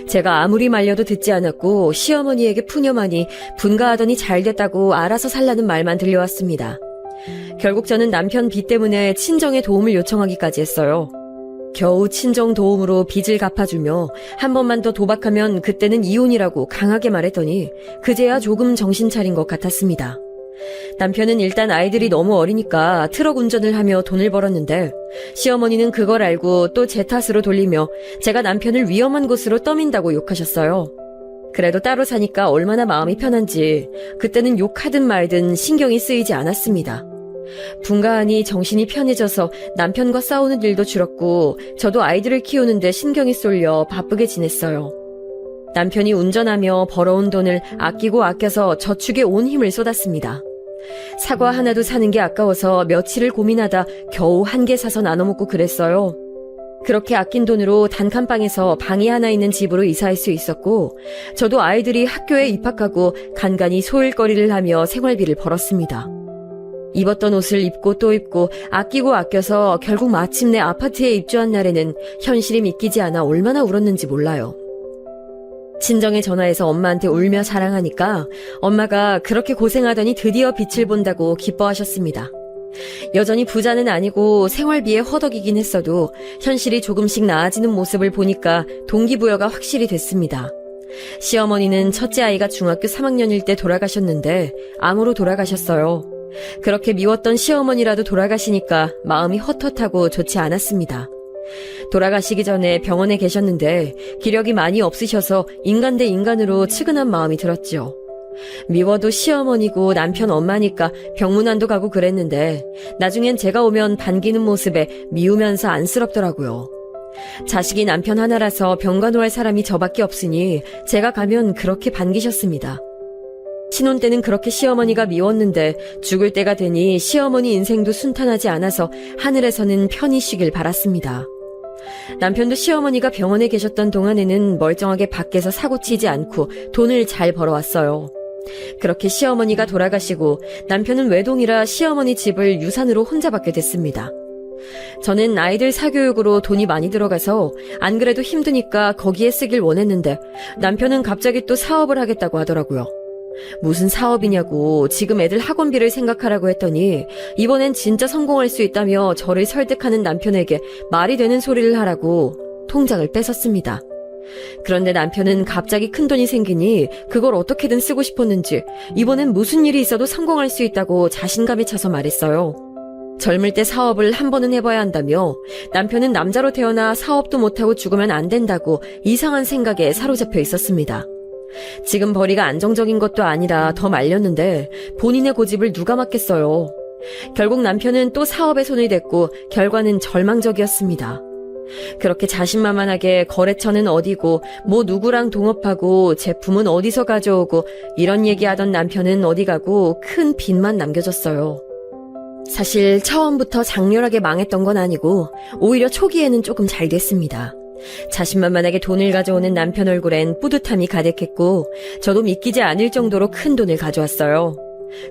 S2: 제가 아무리 말려도 듣지 않았고 시어머니에게 푸념하니 분가하더니 잘됐다고 알아서 살라는 말만 들려왔습니다. 결국 저는 남편 빚 때문에 친정에 도움을 요청하기까지 했어요. 겨우 친정 도움으로 빚을 갚아주며 한 번만 더 도박하면 그때는 이혼이라고 강하게 말했더니 그제야 조금 정신 차린 것 같았습니다. 남편은 일단 아이들이 너무 어리니까 트럭 운전을 하며 돈을 벌었는데 시어머니는 그걸 알고 또 제 탓으로 돌리며 제가 남편을 위험한 곳으로 떠민다고 욕하셨어요. 그래도 따로 사니까 얼마나 마음이 편한지 그때는 욕하든 말든 신경이 쓰이지 않았습니다. 분가하니 정신이 편해져서 남편과 싸우는 일도 줄었고 저도 아이들을 키우는데 신경이 쏠려 바쁘게 지냈어요. 남편이 운전하며 벌어온 돈을 아끼고 아껴서 저축에 온 힘을 쏟았습니다. 사과 하나도 사는 게 아까워서 며칠을 고민하다 겨우 한 개 사서 나눠 먹고 그랬어요. 그렇게 아낀 돈으로 단칸방에서 방이 하나 있는 집으로 이사할 수 있었고 저도 아이들이 학교에 입학하고 간간히 소일거리를 하며 생활비를 벌었습니다. 입었던 옷을 입고 또 입고 아끼고 아껴서 결국 마침내 아파트에 입주한 날에는 현실이 믿기지 않아 얼마나 울었는지 몰라요. 친정에 전화해서 엄마한테 울며 자랑하니까 엄마가 그렇게 고생하더니 드디어 빛을 본다고 기뻐하셨습니다. 여전히 부자는 아니고 생활비에 허덕이긴 했어도 현실이 조금씩 나아지는 모습을 보니까 동기부여가 확실히 됐습니다. 시어머니는 첫째 아이가 중학교 3학년일 때 돌아가셨는데 암으로 돌아가셨어요. 그렇게 미웠던 시어머니라도 돌아가시니까 마음이 헛헛하고 좋지 않았습니다. 돌아가시기 전에 병원에 계셨는데 기력이 많이 없으셔서 인간 대 인간으로 측은한 마음이 들었죠. 미워도 시어머니고 남편 엄마니까 병문안도 가고 그랬는데 나중엔 제가 오면 반기는 모습에 미우면서 안쓰럽더라고요. 자식이 남편 하나라서 병간호할 사람이 저밖에 없으니 제가 가면 그렇게 반기셨습니다. 신혼 때는 그렇게 시어머니가 미웠는데 죽을 때가 되니 시어머니 인생도 순탄하지 않아서 하늘에서는 편히 쉬길 바랐습니다. 남편도 시어머니가 병원에 계셨던 동안에는 멀쩡하게 밖에서 사고치지 않고 돈을 잘 벌어왔어요. 그렇게 시어머니가 돌아가시고 남편은 외동이라 시어머니 집을 유산으로 혼자 받게 됐습니다. 저는 아이들 사교육으로 돈이 많이 들어가서 안 그래도 힘드니까 거기에 쓰길 원했는데 남편은 갑자기 또 사업을 하겠다고 하더라고요. 무슨 사업이냐고 지금 애들 학원비를 생각하라고 했더니 이번엔 진짜 성공할 수 있다며 저를 설득하는 남편에게 말이 되는 소리를 하라고 통장을 뺏었습니다. 그런데 남편은 갑자기 큰돈이 생기니 그걸 어떻게든 쓰고 싶었는지 이번엔 무슨 일이 있어도 성공할 수 있다고 자신감에 차서 말했어요. 젊을 때 사업을 한 번은 해봐야 한다며 남편은 남자로 태어나 사업도 못하고 죽으면 안 된다고 이상한 생각에 사로잡혀 있었습니다. 지금 벌이가 안정적인 것도 아니라 더 말렸는데 본인의 고집을 누가 막겠어요. 결국 남편은 또 사업에 손을 댔고 결과는 절망적이었습니다. 그렇게 자신만만하게 거래처는 어디고, 뭐 누구랑 동업하고, 제품은 어디서 가져오고, 이런 얘기하던 남편은 어디 가고 큰 빚만 남겨졌어요. 사실 처음부터 장렬하게 망했던 건 아니고, 오히려 초기에는 조금 잘 됐습니다. 자신만만하게 돈을 가져오는 남편 얼굴엔 뿌듯함이 가득했고, 저도 믿기지 않을 정도로 큰 돈을 가져왔어요.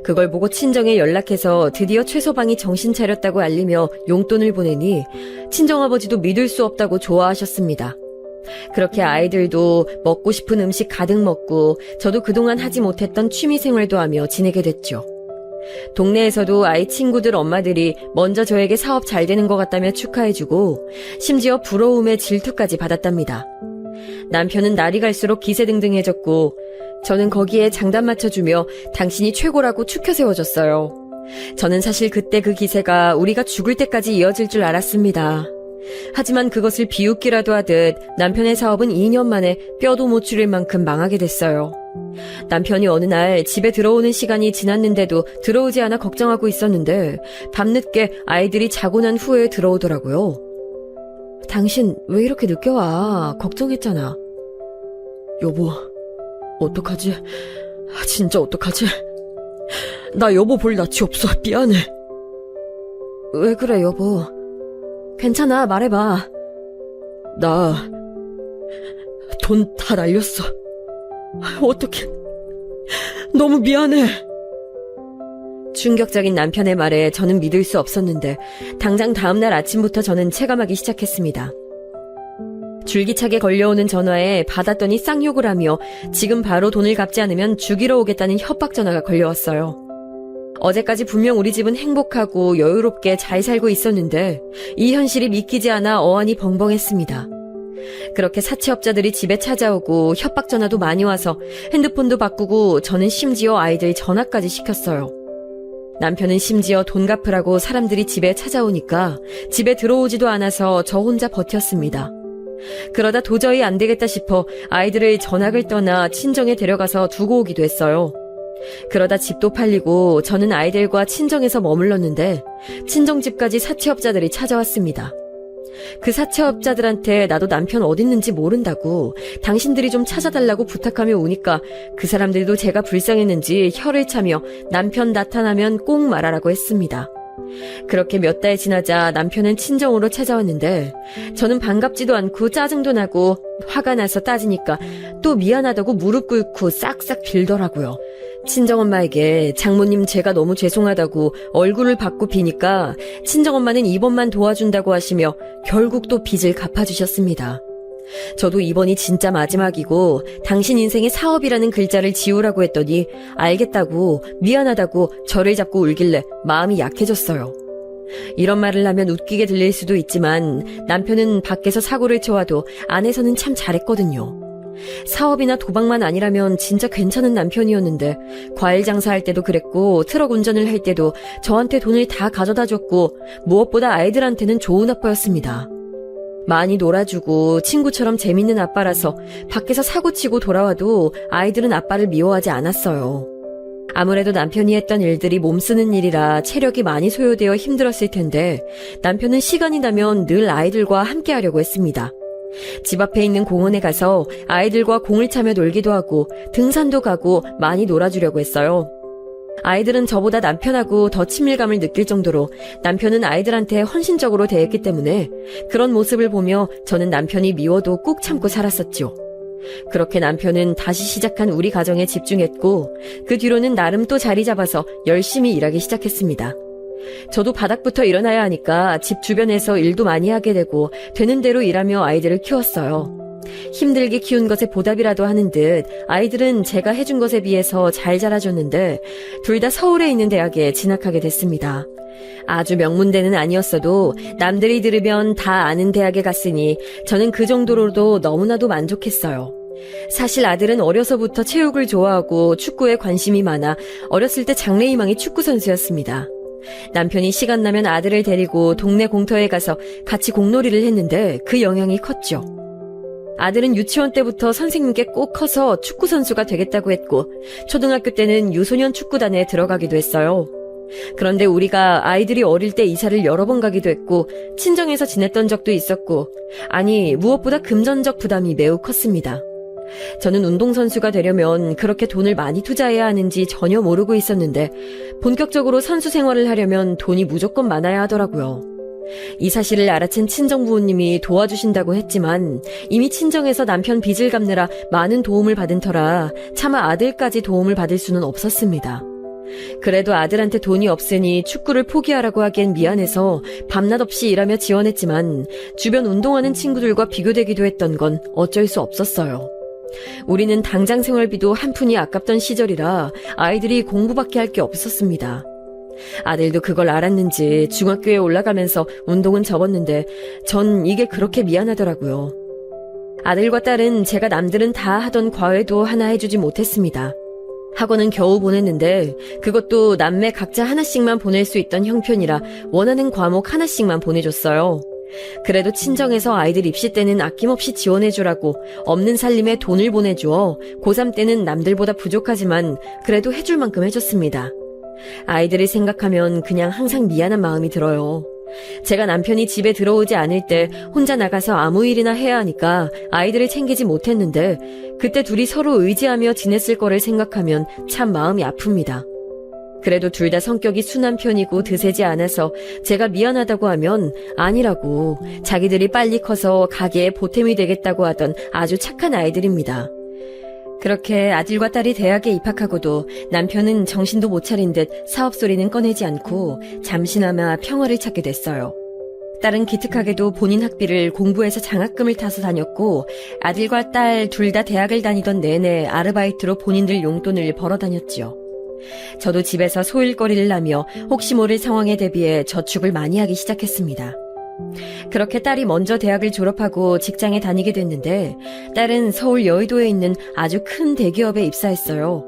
S2: 그걸 보고 친정에 연락해서 드디어 최서방이 정신 차렸다고 알리며 용돈을 보내니 친정아버지도 믿을 수 없다고 좋아하셨습니다. 그렇게 아이들도 먹고 싶은 음식 가득 먹고 저도 그동안 하지 못했던 취미생활도 하며 지내게 됐죠. 동네에서도 아이 친구들 엄마들이 먼저 저에게 사업 잘 되는 것 같다며 축하해주고 심지어 부러움에 질투까지 받았답니다. 남편은 날이 갈수록 기세등등해졌고 저는 거기에 장단 맞춰주며 당신이 최고라고 축켜 세워줬어요. 저는 사실 그때 그 기세가 우리가 죽을 때까지 이어질 줄 알았습니다. 하지만 그것을 비웃기라도 하듯 남편의 사업은 2년 만에 뼈도 못 추릴 만큼 망하게 됐어요. 남편이 어느 날 집에 들어오는 시간이 지났는데도 들어오지 않아 걱정하고 있었는데 밤늦게 아이들이 자고 난 후에 들어오더라고요. 당신 왜 이렇게 늦게 와? 걱정했잖아. 여보, 어떡하지? 진짜 어떡하지? 나 여보 볼 낯이 없어. 미안해. 왜 그래, 여보? 괜찮아, 말해봐. 나 돈 다 날렸어. 어떡해. 너무 미안해. 충격적인 남편의 말에 저는 믿을 수 없었는데 당장 다음날 아침부터 저는 체감하기 시작했습니다. 줄기차게 걸려오는 전화에 받았더니 쌍욕을 하며 지금 바로 돈을 갚지 않으면 죽이러 오겠다는 협박 전화가 걸려왔어요. 어제까지 분명 우리 집은 행복하고 여유롭게 잘 살고 있었는데 이 현실이 믿기지 않아 어안이 벙벙했습니다. 그렇게 사채업자들이 집에 찾아오고 협박 전화도 많이 와서 핸드폰도 바꾸고 저는 심지어 아이들 전화까지 시켰어요. 남편은 심지어 돈 갚으라고 사람들이 집에 찾아오니까 집에 들어오지도 않아서 저 혼자 버텼습니다. 그러다 도저히 안 되겠다 싶어 아이들을 전학을 떠나 친정에 데려가서 두고 오기도 했어요. 그러다 집도 팔리고 저는 아이들과 친정에서 머물렀는데 친정집까지 사채업자들이 찾아왔습니다. 그 사채업자들한테 나도 남편 어딨는지 모른다고 당신들이 좀 찾아달라고 부탁하며 오니까 그 사람들도 제가 불쌍했는지 혀를 차며 남편 나타나면 꼭 말하라고 했습니다. 그렇게 몇 달 지나자 남편은 친정으로 찾아왔는데 저는 반갑지도 않고 짜증도 나고 화가 나서 따지니까 또 미안하다고 무릎 꿇고 싹싹 빌더라고요. 친정엄마에게 장모님 제가 너무 죄송하다고 얼굴을 받고 비니까 친정엄마는 이번만 도와준다고 하시며 결국 또 빚을 갚아주셨습니다. 저도 이번이 진짜 마지막이고 당신 인생의 사업이라는 글자를 지우라고 했더니 알겠다고 미안하다고 저를 잡고 울길래 마음이 약해졌어요. 이런 말을 하면 웃기게 들릴 수도 있지만 남편은 밖에서 사고를 쳐와도 안에서는 참 잘했거든요. 사업이나 도박만 아니라면 진짜 괜찮은 남편이었는데 과일 장사할 때도 그랬고 트럭 운전을 할 때도 저한테 돈을 다 가져다 줬고 무엇보다 아이들한테는 좋은 아빠였습니다. 많이 놀아주고 친구처럼 재밌는 아빠라서 밖에서 사고치고 돌아와도 아이들은 아빠를 미워하지 않았어요. 아무래도 남편이 했던 일들이 몸쓰는 일이라 체력이 많이 소요되어 힘들었을 텐데 남편은 시간이 나면 늘 아이들과 함께 하려고 했습니다. 집 앞에 있는 공원에 가서 아이들과 공을 차며 놀기도 하고 등산도 가고 많이 놀아주려고 했어요. 아이들은 저보다 남편하고 더 친밀감을 느낄 정도로 남편은 아이들한테 헌신적으로 대했기 때문에 그런 모습을 보며 저는 남편이 미워도 꾹 참고 살았었죠. 그렇게 남편은 다시 시작한 우리 가정에 집중했고 그 뒤로는 나름 또 자리 잡아서 열심히 일하기 시작했습니다. 저도 바닥부터 일어나야 하니까 집 주변에서 일도 많이 하게 되고 되는 대로 일하며 아이들을 키웠어요. 힘들게 키운 것에 보답이라도 하는 듯 아이들은 제가 해준 것에 비해서 잘 자라줬는데 둘 다 서울에 있는 대학에 진학하게 됐습니다. 아주 명문대는 아니었어도 남들이 들으면 다 아는 대학에 갔으니 저는 그 정도로도 너무나도 만족했어요. 사실 아들은 어려서부터 체육을 좋아하고 축구에 관심이 많아 어렸을 때 장래희망이 축구선수였습니다. 남편이 시간 나면 아들을 데리고 동네 공터에 가서 같이 공놀이를 했는데 그 영향이 컸죠. 아들은 유치원 때부터 선생님께 꼭 커서 축구선수가 되겠다고 했고 초등학교 때는 유소년 축구단에 들어가기도 했어요. 그런데 우리가 아이들이 어릴 때 이사를 여러 번 가기도 했고 친정에서 지냈던 적도 있었고, 아니 무엇보다 금전적 부담이 매우 컸습니다. 저는 운동선수가 되려면 그렇게 돈을 많이 투자해야 하는지 전혀 모르고 있었는데 본격적으로 선수 생활을 하려면 돈이 무조건 많아야 하더라고요. 이 사실을 알아챈 친정부모님이 도와주신다고 했지만 이미 친정에서 남편 빚을 갚느라 많은 도움을 받은 터라 차마 아들까지 도움을 받을 수는 없었습니다. 그래도 아들한테 돈이 없으니 축구를 포기하라고 하기엔 미안해서 밤낮 없이 일하며 지원했지만 주변 운동하는 친구들과 비교되기도 했던 건 어쩔 수 없었어요. 우리는 당장 생활비도 한 푼이 아깝던 시절이라 아이들이 공부밖에 할 게 없었습니다. 아들도 그걸 알았는지 중학교에 올라가면서 운동은 접었는데 전 이게 그렇게 미안하더라고요. 아들과 딸은 제가 남들은 다 하던 과외도 하나 해주지 못했습니다. 학원은 겨우 보냈는데 그것도 남매 각자 하나씩만 보낼 수 있던 형편이라 원하는 과목 하나씩만 보내줬어요. 그래도 친정에서 아이들 입시 때는 아낌없이 지원해주라고 없는 살림에 돈을 보내주어 고3 때는 남들보다 부족하지만 그래도 해줄 만큼 해줬습니다. 아이들을 생각하면 그냥 항상 미안한 마음이 들어요. 제가 남편이 집에 들어오지 않을 때 혼자 나가서 아무 일이나 해야 하니까 아이들을 챙기지 못했는데 그때 둘이 서로 의지하며 지냈을 거를 생각하면 참 마음이 아픕니다. 그래도 둘 다 성격이 순한 편이고 드세지 않아서 제가 미안하다고 하면 아니라고 자기들이 빨리 커서 가게에 보탬이 되겠다고 하던 아주 착한 아이들입니다. 그렇게 아들과 딸이 대학에 입학하고도 남편은 정신도 못 차린 듯 사업 소리는 꺼내지 않고 잠시나마 평화를 찾게 됐어요. 딸은 기특하게도 본인 학비를 공부해서 장학금을 타서 다녔고 아들과 딸 둘 다 대학을 다니던 내내 아르바이트로 본인들 용돈을 벌어 다녔지요. 저도 집에서 소일거리를 하며 혹시 모를 상황에 대비해 저축을 많이 하기 시작했습니다. 그렇게 딸이 먼저 대학을 졸업하고 직장에 다니게 됐는데 딸은 서울 여의도에 있는 아주 큰 대기업에 입사했어요.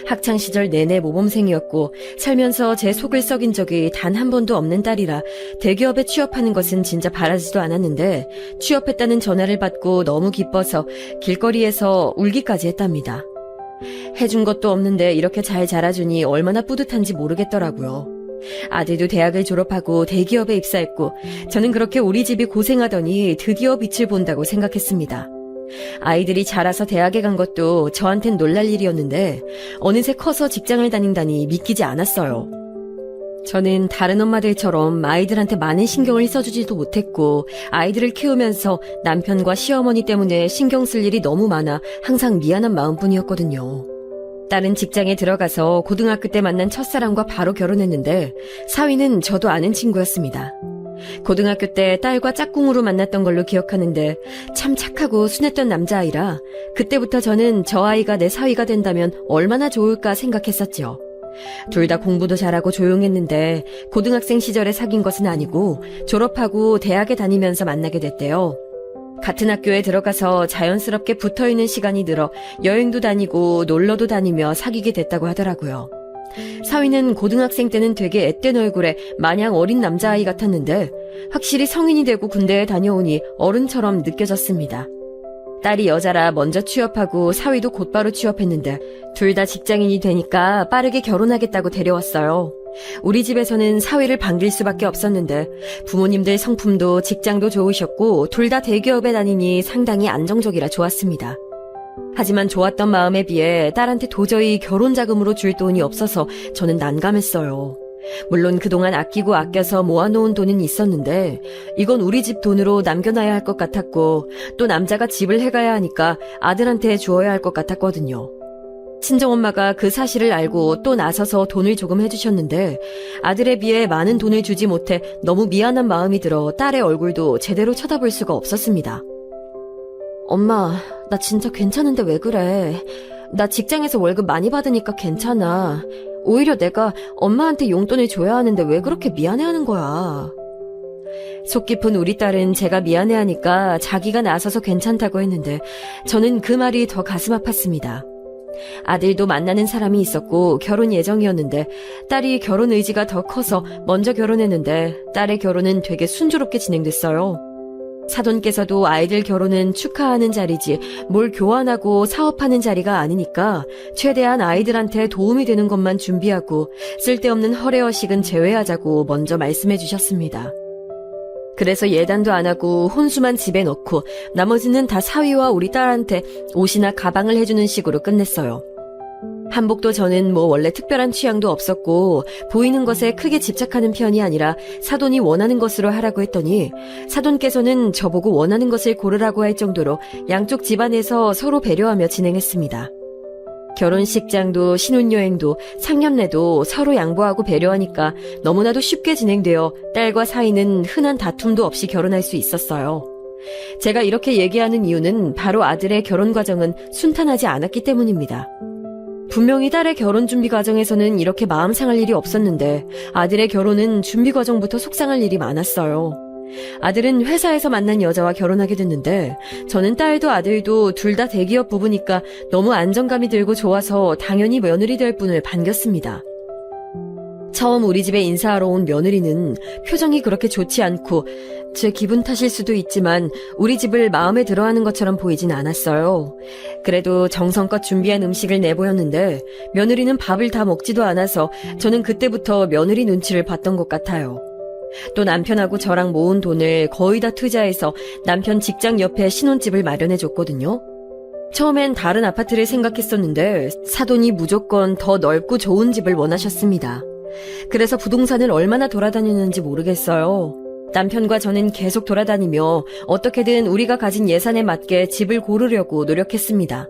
S2: 학창시절 내내 모범생이었고 살면서 제 속을 썩인 적이 단 한 번도 없는 딸이라 대기업에 취업하는 것은 진짜 바라지도 않았는데 취업했다는 전화를 받고 너무 기뻐서 길거리에서 울기까지 했답니다. 해준 것도 없는데 이렇게 잘 자라주니 얼마나 뿌듯한지 모르겠더라고요. 아들도 대학을 졸업하고 대기업에 입사했고 저는 그렇게 우리 집이 고생하더니 드디어 빛을 본다고 생각했습니다. 아이들이 자라서 대학에 간 것도 저한텐 놀랄 일이었는데 어느새 커서 직장을 다닌다니 믿기지 않았어요. 저는 다른 엄마들처럼 아이들한테 많은 신경을 써주지도 못했고 아이들을 키우면서 남편과 시어머니 때문에 신경 쓸 일이 너무 많아 항상 미안한 마음뿐이었거든요. 딸은 직장에 들어가서 고등학교 때 만난 첫사랑과 바로 결혼했는데 사위는 저도 아는 친구였습니다. 고등학교 때 딸과 짝꿍으로 만났던 걸로 기억하는데 참 착하고 순했던 남자아이라 그때부터 저는 저 아이가 내 사위가 된다면 얼마나 좋을까 생각했었죠. 둘 다 공부도 잘하고 조용했는데 고등학생 시절에 사귄 것은 아니고 졸업하고 대학에 다니면서 만나게 됐대요. 같은 학교에 들어가서 자연스럽게 붙어있는 시간이 늘어 여행도 다니고 놀러도 다니며 사귀게 됐다고 하더라고요. 사위는 고등학생 때는 되게 앳된 얼굴에 마냥 어린 남자아이 같았는데 확실히 성인이 되고 군대에 다녀오니 어른처럼 느껴졌습니다. 딸이 여자라 먼저 취업하고 사위도 곧바로 취업했는데 둘 다 직장인이 되니까 빠르게 결혼하겠다고 데려왔어요. 우리 집에서는 사위를 반길 수밖에 없었는데 부모님들 성품도 직장도 좋으셨고 둘 다 대기업에 다니니 상당히 안정적이라 좋았습니다. 하지만 좋았던 마음에 비해 딸한테 도저히 결혼 자금으로 줄 돈이 없어서 저는 난감했어요. 물론 그동안 아끼고 아껴서 모아놓은 돈은 있었는데 이건 우리 집 돈으로 남겨놔야 할 것 같았고 또 남자가 집을 해가야 하니까 아들한테 주어야 할 것 같았거든요. 친정엄마가 그 사실을 알고 또 나서서 돈을 조금 해주셨는데 아들에 비해 많은 돈을 주지 못해 너무 미안한 마음이 들어 딸의 얼굴도 제대로 쳐다볼 수가 없었습니다. 엄마, 나 진짜 괜찮은데 왜 그래? 나 직장에서 월급 많이 받으니까 괜찮아. 오히려 내가 엄마한테 용돈을 줘야 하는데 왜 그렇게 미안해하는 거야? 속 깊은 우리 딸은 제가 미안해하니까 자기가 나서서 괜찮다고 했는데 저는 그 말이 더 가슴 아팠습니다. 아들도 만나는 사람이 있었고 결혼 예정이었는데 딸이 결혼 의지가 더 커서 먼저 결혼했는데 딸의 결혼은 되게 순조롭게 진행됐어요. 사돈께서도 아이들 결혼은 축하하는 자리지 뭘 교환하고 사업하는 자리가 아니니까 최대한 아이들한테 도움이 되는 것만 준비하고 쓸데없는 허례허식은 제외하자고 먼저 말씀해 주셨습니다. 그래서 예단도 안 하고 혼수만 집에 넣고 나머지는 다 사위와 우리 딸한테 옷이나 가방을 해주는 식으로 끝냈어요. 한복도 저는 원래 특별한 취향도 없었고 보이는 것에 크게 집착하는 편이 아니라 사돈이 원하는 것으로 하라고 했더니 사돈께서는 저보고 원하는 것을 고르라고 할 정도로 양쪽 집안에서 서로 배려하며 진행했습니다. 결혼식장도 신혼여행도 상견례도 서로 양보하고 배려하니까 너무나도 쉽게 진행되어 딸과 사이는 흔한 다툼도 없이 결혼할 수 있었어요. 제가 이렇게 얘기하는 이유는 바로 아들의 결혼 과정은 순탄하지 않았기 때문입니다. 분명히 딸의 결혼 준비 과정에서는 이렇게 마음 상할 일이 없었는데 아들의 결혼은 준비 과정부터 속상할 일이 많았어요. 아들은 회사에서 만난 여자와 결혼하게 됐는데 저는 딸도 아들도 둘 다 대기업 부부니까 너무 안정감이 들고 좋아서 당연히 며느리 될 분을 반겼습니다. 처음 우리 집에 인사하러 온 며느리는 표정이 그렇게 좋지 않고 제 기분 탓일 수도 있지만 우리 집을 마음에 들어하는 것처럼 보이진 않았어요. 그래도 정성껏 준비한 음식을 내보였는데 며느리는 밥을 다 먹지도 않아서 저는 그때부터 며느리 눈치를 봤던 것 같아요. 또 남편하고 저랑 모은 돈을 거의 다 투자해서 남편 직장 옆에 신혼집을 마련해줬거든요. 처음엔 다른 아파트를 생각했었는데 사돈이 무조건 더 넓고 좋은 집을 원하셨습니다. 그래서 부동산을 얼마나 돌아다녔는지 모르겠어요. 남편과 저는 계속 돌아다니며 어떻게든 우리가 가진 예산에 맞게 집을 고르려고 노력했습니다.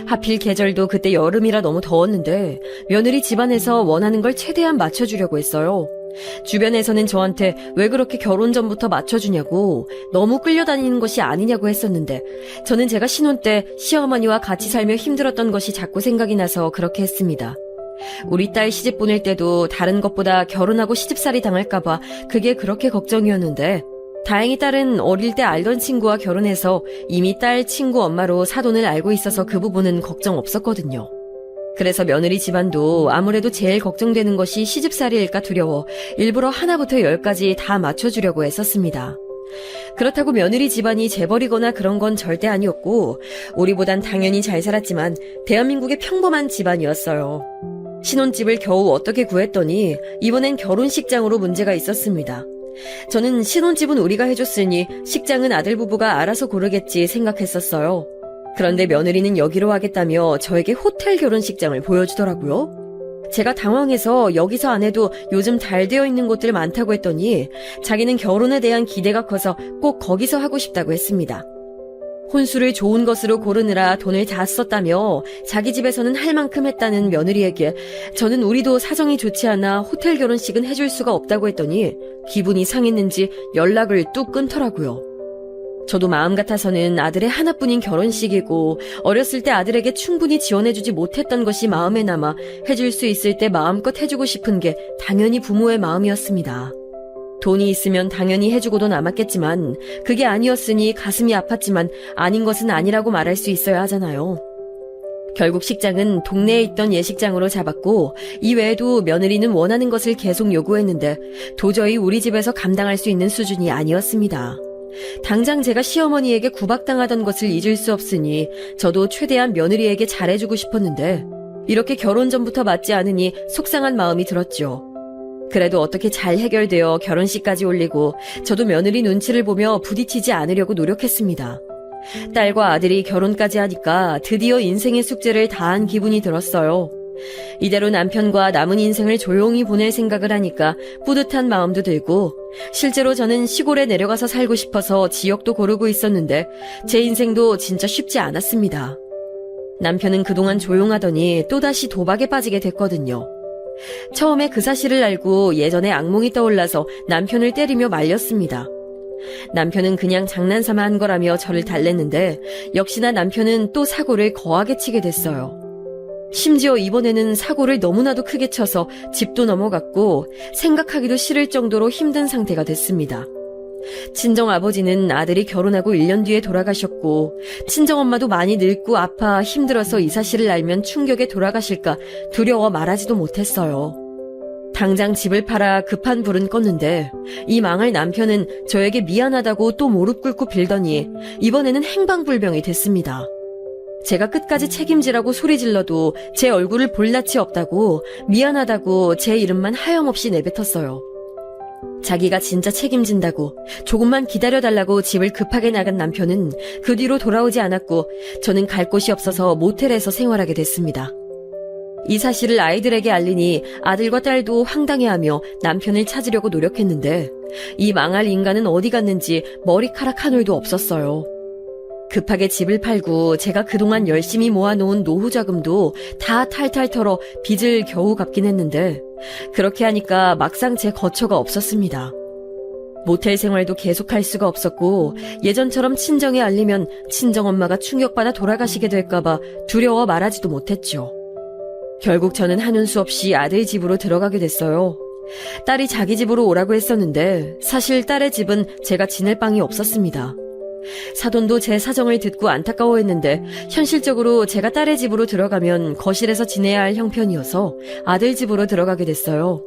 S2: 하필 계절도 그때 여름이라 너무 더웠는데 며느리 집안에서 원하는 걸 최대한 맞춰주려고 했어요. 주변에서는 저한테 왜 그렇게 결혼 전부터 맞춰주냐고 너무 끌려다니는 것이 아니냐고 했었는데 저는 제가 신혼 때 시어머니와 같이 살며 힘들었던 것이 자꾸 생각이 나서 그렇게 했습니다. 우리 딸 시집 보낼 때도 다른 것보다 결혼하고 시집살이 당할까봐 그게 그렇게 걱정이었는데 다행히 딸은 어릴 때 알던 친구와 결혼해서 이미 딸 친구 엄마로 사돈을 알고 있어서 그 부분은 걱정 없었거든요. 그래서 며느리 집안도 아무래도 제일 걱정되는 것이 시집살이일까 두려워 일부러 하나부터 10까지 다 맞춰주려고 했었습니다. 그렇다고 며느리 집안이 재벌이거나 그런 건 절대 아니었고 우리보단 당연히 잘 살았지만 대한민국의 평범한 집안이었어요. 신혼집을 겨우 어떻게 구했더니 이번엔 결혼식장으로 문제가 있었습니다. 저는 신혼집은 우리가 해줬으니 식장은 아들 부부가 알아서 고르겠지 생각했었어요. 그런데 며느리는 여기로 하겠다며 저에게 호텔 결혼식장을 보여주더라고요. 제가 당황해서 여기서 안 해도 요즘 잘 되어 있는 곳들 많다고 했더니 자기는 결혼에 대한 기대가 커서 꼭 거기서 하고 싶다고 했습니다. 혼수를 좋은 것으로 고르느라 돈을 다 썼다며 자기 집에서는 할 만큼 했다는 며느리에게 저는 우리도 사정이 좋지 않아 호텔 결혼식은 해줄 수가 없다고 했더니 기분이 상했는지 연락을 뚝 끊더라고요. 저도 마음 같아서는 아들의 하나뿐인 결혼식이고 어렸을 때 아들에게 충분히 지원해주지 못했던 것이 마음에 남아 해줄 수 있을 때 마음껏 해주고 싶은 게 당연히 부모의 마음이었습니다. 돈이 있으면 당연히 해주고도 남았겠지만 그게 아니었으니 가슴이 아팠지만 아닌 것은 아니라고 말할 수 있어야 하잖아요. 결국 식장은 동네에 있던 예식장으로 잡았고 이외에도 며느리는 원하는 것을 계속 요구했는데 도저히 우리 집에서 감당할 수 있는 수준이 아니었습니다. 당장 제가 시어머니에게 구박당하던 것을 잊을 수 없으니 저도 최대한 며느리에게 잘해주고 싶었는데 이렇게 결혼 전부터 맞지 않으니 속상한 마음이 들었죠. 그래도 어떻게 잘 해결되어 결혼식까지 올리고 저도 며느리 눈치를 보며 부딪히지 않으려고 노력했습니다. 딸과 아들이 결혼까지 하니까 드디어 인생의 숙제를 다한 기분이 들었어요. 이대로 남편과 남은 인생을 조용히 보낼 생각을 하니까 뿌듯한 마음도 들고 실제로 저는 시골에 내려가서 살고 싶어서 지역도 고르고 있었는데 제 인생도 진짜 쉽지 않았습니다. 남편은 그동안 조용하더니 또다시 도박에 빠지게 됐거든요. 처음에 그 사실을 알고 예전에 악몽이 떠올라서 남편을 때리며 말렸습니다. 남편은 그냥 장난삼아 한 거라며 저를 달랬는데 역시나 남편은 또 사고를 거하게 치게 됐어요. 심지어 이번에는 사고를 너무나도 크게 쳐서 집도 넘어갔고 생각하기도 싫을 정도로 힘든 상태가 됐습니다. 친정아버지는 아들이 결혼하고 1년 뒤에 돌아가셨고 친정엄마도 많이 늙고 아파 힘들어서 이 사실을 알면 충격에 돌아가실까 두려워 말하지도 못했어요. 당장 집을 팔아 급한 불은 껐는데 이 망할 남편은 저에게 미안하다고 또 무릎 꿇고 빌더니 이번에는 행방불명이 됐습니다. 제가 끝까지 책임지라고 소리질러도 제 얼굴을 볼 낯이 없다고 미안하다고 제 이름만 하염없이 내뱉었어요. 자기가 진짜 책임진다고 조금만 기다려달라고 집을 급하게 나간 남편은 그 뒤로 돌아오지 않았고 저는 갈 곳이 없어서 모텔에서 생활하게 됐습니다. 이 사실을 아이들에게 알리니 아들과 딸도 황당해하며 남편을 찾으려고 노력했는데 이 망할 인간은 어디 갔는지 머리카락 한 올도 없었어요. 급하게 집을 팔고 제가 그동안 열심히 모아놓은 노후 자금도 다 탈탈 털어 빚을 겨우 갚긴 했는데 그렇게 하니까 막상 제 거처가 없었습니다. 모텔 생활도 계속할 수가 없었고 예전처럼 친정에 알리면 친정엄마가 충격받아 돌아가시게 될까봐 두려워 말하지도 못했죠. 결국 저는 하는 수 없이 아들 집으로 들어가게 됐어요. 딸이 자기 집으로 오라고 했었는데 사실 딸의 집은 제가 지낼 방이 없었습니다. 사돈도 제 사정을 듣고 안타까워했는데 현실적으로 제가 딸의 집으로 들어가면 거실에서 지내야 할 형편이어서 아들 집으로 들어가게 됐어요.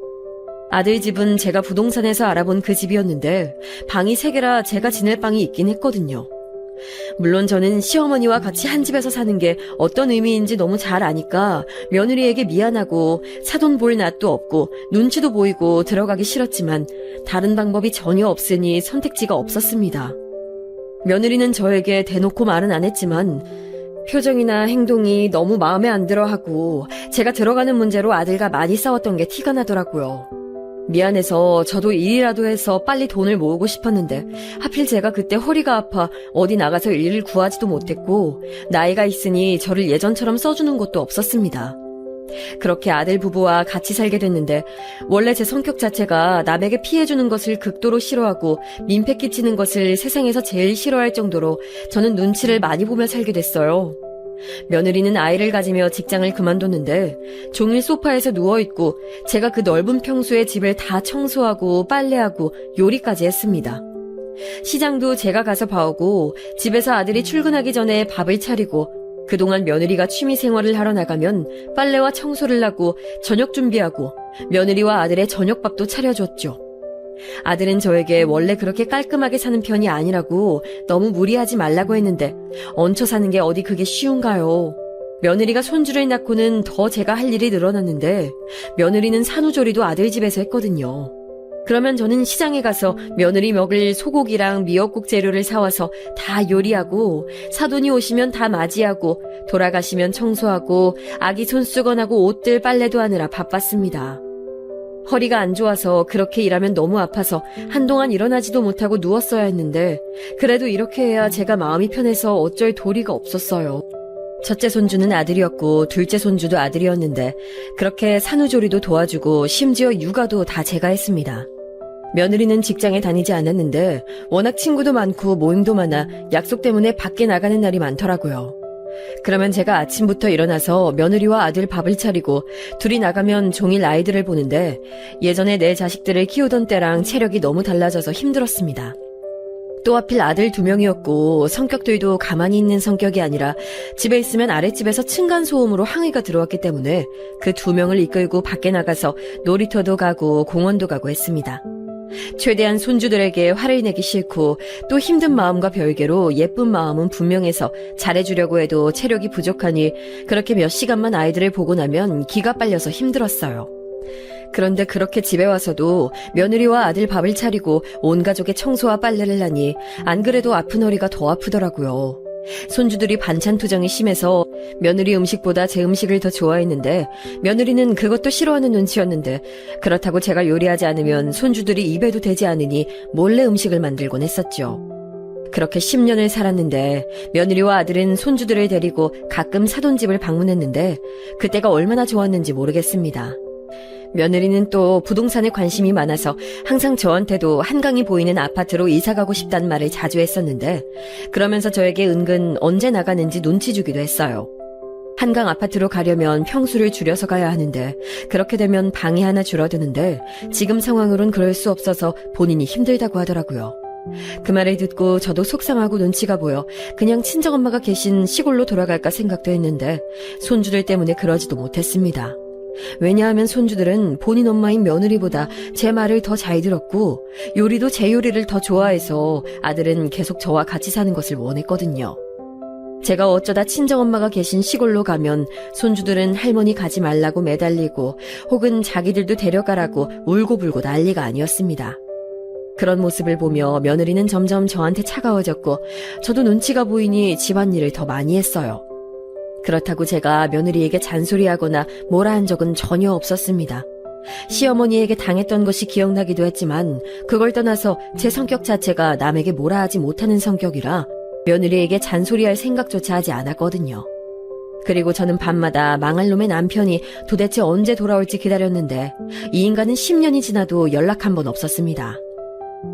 S2: 아들 집은 제가 부동산에서 알아본 그 집이었는데 방이 3개라 제가 지낼 방이 있긴 했거든요. 물론 저는 시어머니와 같이 한 집에서 사는 게 어떤 의미인지 너무 잘 아니까 며느리에게 미안하고 사돈 볼 낯도 없고 눈치도 보이고 들어가기 싫었지만 다른 방법이 전혀 없으니 선택지가 없었습니다. 며느리는 저에게 대놓고 말은 안 했지만 표정이나 행동이 너무 마음에 안 들어하고 제가 들어가는 문제로 아들과 많이 싸웠던 게 티가 나더라고요. 미안해서 저도 일이라도 해서 빨리 돈을 모으고 싶었는데 하필 제가 그때 허리가 아파 어디 나가서 일을 구하지도 못했고 나이가 있으니 저를 예전처럼 써주는 곳도 없었습니다. 그렇게 아들 부부와 같이 살게 됐는데 원래 제 성격 자체가 남에게 피해주는 것을 극도로 싫어하고 민폐 끼치는 것을 세상에서 제일 싫어할 정도로 저는 눈치를 많이 보며 살게 됐어요. 며느리는 아이를 가지며 직장을 그만뒀는데 종일 소파에서 누워있고 제가 그 넓은 평수의 집을 다 청소하고 빨래하고 요리까지 했습니다. 시장도 제가 가서 봐오고 집에서 아들이 출근하기 전에 밥을 차리고 그동안 며느리가 취미생활을 하러 나가면 빨래와 청소를 하고 저녁 준비하고 며느리와 아들의 저녁밥도 차려줬죠. 아들은 저에게 원래 그렇게 깔끔하게 사는 편이 아니라고 너무 무리하지 말라고 했는데 얹혀 사는 게 어디 그게 쉬운가요? 며느리가 손주를 낳고는 더 제가 할 일이 늘어났는데 며느리는 산후조리도 아들 집에서 했거든요. 그러면 저는 시장에 가서 며느리 먹을 소고기랑 미역국 재료를 사와서 다 요리하고 사돈이 오시면 다 맞이하고 돌아가시면 청소하고 아기 손수건하고 옷들 빨래도 하느라 바빴습니다. 허리가 안 좋아서 그렇게 일하면 너무 아파서 한동안 일어나지도 못하고 누웠어야 했는데 그래도 이렇게 해야 제가 마음이 편해서 어쩔 도리가 없었어요. 첫째 손주는 아들이었고 둘째 손주도 아들이었는데 그렇게 산후조리도 도와주고 심지어 육아도 다 제가 했습니다. 며느리는 직장에 다니지 않았는데 워낙 친구도 많고 모임도 많아 약속 때문에 밖에 나가는 날이 많더라고요. 그러면 제가 아침부터 일어나서 며느리와 아들 밥을 차리고 둘이 나가면 종일 아이들을 보는데 예전에 내 자식들을 키우던 때랑 체력이 너무 달라져서 힘들었습니다. 또 하필 아들 2명이었고 성격들도 가만히 있는 성격이 아니라 집에 있으면 아랫집에서 층간소음으로 항의가 들어왔기 때문에 그 2명을 이끌고 밖에 나가서 놀이터도 가고 공원도 가고 했습니다. 최대한 손주들에게 화를 내기 싫고 또 힘든 마음과 별개로 예쁜 마음은 분명해서 잘해주려고 해도 체력이 부족하니 그렇게 몇 시간만 아이들을 보고 나면 기가 빨려서 힘들었어요. 그런데 그렇게 집에 와서도 며느리와 아들 밥을 차리고 온 가족의 청소와 빨래를 하니 안 그래도 아픈 허리가 더 아프더라고요. 손주들이 반찬 투정이 심해서 며느리 음식보다 제 음식을 더 좋아했는데 며느리는 그것도 싫어하는 눈치였는데 그렇다고 제가 요리하지 않으면 손주들이 입에도 대지 않으니 몰래 음식을 만들곤 했었죠. 그렇게 10년을 살았는데 며느리와 아들은 손주들을 데리고 가끔 사돈집을 방문했는데 그때가 얼마나 좋았는지 모르겠습니다. 며느리는 또 부동산에 관심이 많아서 항상 저한테도 한강이 보이는 아파트로 이사가고 싶다는 말을 자주 했었는데 그러면서 저에게 은근 언제 나가는지 눈치 주기도 했어요. 한강 아파트로 가려면 평수를 줄여서 가야 하는데 그렇게 되면 방이 하나 줄어드는데 지금 상황으론 그럴 수 없어서 본인이 힘들다고 하더라고요. 그 말을 듣고 저도 속상하고 눈치가 보여 그냥 친정엄마가 계신 시골로 돌아갈까 생각도 했는데 손주들 때문에 그러지도 못했습니다. 왜냐하면 손주들은 본인 엄마인 며느리보다 제 말을 더 잘 들었고 요리도 제 요리를 더 좋아해서 아들은 계속 저와 같이 사는 것을 원했거든요. 제가 어쩌다 친정엄마가 계신 시골로 가면 손주들은 할머니 가지 말라고 매달리고 혹은 자기들도 데려가라고 울고불고 난리가 아니었습니다. 그런 모습을 보며 며느리는 점점 저한테 차가워졌고 저도 눈치가 보이니 집안일을 더 많이 했어요. 그렇다고 제가 며느리에게 잔소리하거나 뭐라 한 적은 전혀 없었습니다. 시어머니에게 당했던 것이 기억나기도 했지만 그걸 떠나서 제 성격 자체가 남에게 뭐라 하지 못하는 성격이라 며느리에게 잔소리할 생각조차 하지 않았거든요. 그리고 저는 밤마다 망할 놈의 남편이 도대체 언제 돌아올지 기다렸는데 이 인간은 10년이 지나도 연락 한 번 없었습니다.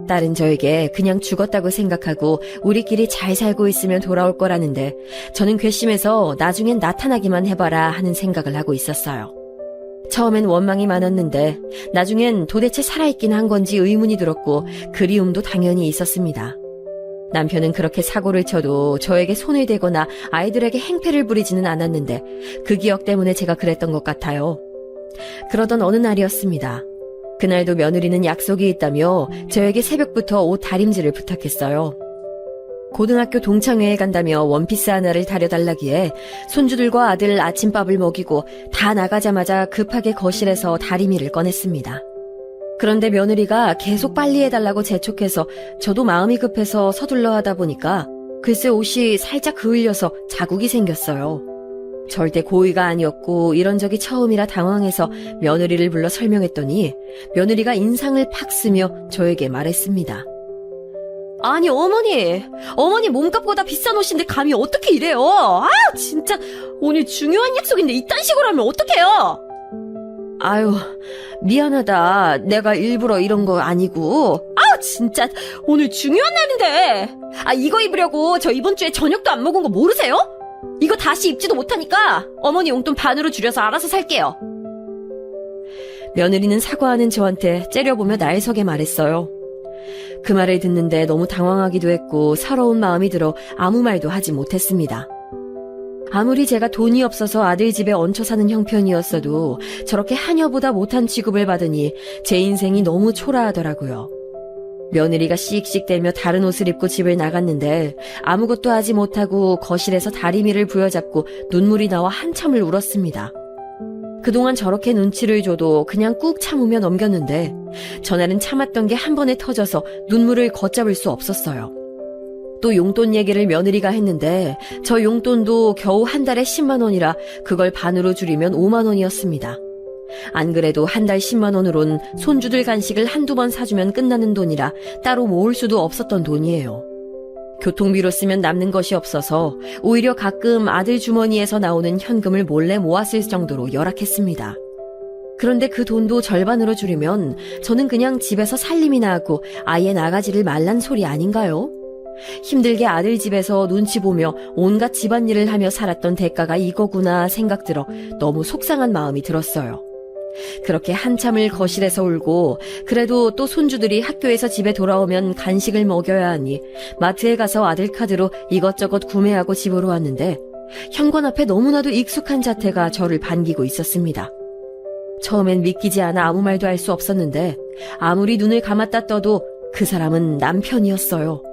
S2: 딸은 저에게 그냥 죽었다고 생각하고 우리끼리 잘 살고 있으면 돌아올 거라는데 저는 괘씸해서 나중엔 나타나기만 해봐라 하는 생각을 하고 있었어요. 처음엔 원망이 많았는데 나중엔 도대체 살아있긴 한 건지 의문이 들었고 그리움도 당연히 있었습니다. 남편은 그렇게 사고를 쳐도 저에게 손을 대거나 아이들에게 행패를 부리지는 않았는데 그 기억 때문에 제가 그랬던 것 같아요. 그러던 어느 날이었습니다. 그날도 며느리는 약속이 있다며 저에게 새벽부터 옷 다림질을 부탁했어요. 고등학교 동창회에 간다며 원피스 하나를 다려달라기에 손주들과 아들 아침밥을 먹이고 다 나가자마자 급하게 거실에서 다리미를 꺼냈습니다. 그런데 며느리가 계속 빨리 해달라고 재촉해서 저도 마음이 급해서 서둘러 하다 보니까 글쎄 옷이 살짝 그을려서 자국이 생겼어요. 절대 고의가 아니었고 이런 적이 처음이라 당황해서 며느리를 불러 설명했더니 며느리가 인상을 팍 쓰며 저에게 말했습니다. 아니 어머니 몸값보다 비싼 옷인데 감히 어떻게 이래요? 아 진짜 오늘 중요한 약속인데 이딴 식으로 하면 어떡해요? 아유 미안하다. 내가 일부러 이런 거 아니고. 아 진짜 오늘 중요한 날인데. 아 이거 입으려고 저 이번 주에 저녁도 안 먹은 거 모르세요? 이거 다시 입지도 못하니까 어머니 용돈 반으로 줄여서 알아서 살게요. 며느리는 사과하는 저한테 째려보며 날석에 말했어요. 그 말을 듣는데 너무 당황하기도 했고 서러운 마음이 들어 아무 말도 하지 못했습니다. 아무리 제가 돈이 없어서 아들 집에 얹혀 사는 형편이었어도 저렇게 하녀보다 못한 취급을 받으니 제 인생이 너무 초라하더라고요. 며느리가 씩씩대며 다른 옷을 입고 집을 나갔는데 아무것도 하지 못하고 거실에서 다리미를 부여잡고 눈물이 나와 한참을 울었습니다. 그동안 저렇게 눈치를 줘도 그냥 꾹 참으며 넘겼는데 전날은 참았던 게 한 번에 터져서 눈물을 걷잡을 수 없었어요. 또 용돈 얘기를 며느리가 했는데 저 용돈도 겨우 한 달에 10만 원이라 그걸 반으로 줄이면 5만 원이었습니다. 안 그래도 한 달 10만 원으론 손주들 간식을 한두 번 사주면 끝나는 돈이라 따로 모을 수도 없었던 돈이에요. 교통비로 쓰면 남는 것이 없어서 오히려 가끔 아들 주머니에서 나오는 현금을 몰래 모았을 정도로 열악했습니다. 그런데 그 돈도 절반으로 줄이면 저는 그냥 집에서 살림이나 하고 아예 나가지를 말란 소리 아닌가요? 힘들게 아들 집에서 눈치 보며 온갖 집안일을 하며 살았던 대가가 이거구나 생각 들어 너무 속상한 마음이 들었어요. 그렇게 한참을 거실에서 울고 그래도 또 손주들이 학교에서 집에 돌아오면 간식을 먹여야 하니 마트에 가서 아들 카드로 이것저것 구매하고 집으로 왔는데 현관 앞에 너무나도 익숙한 자태가 저를 반기고 있었습니다. 처음엔 믿기지 않아 아무 말도 할 수 없었는데 아무리 눈을 감았다 떠도 그 사람은 남편이었어요.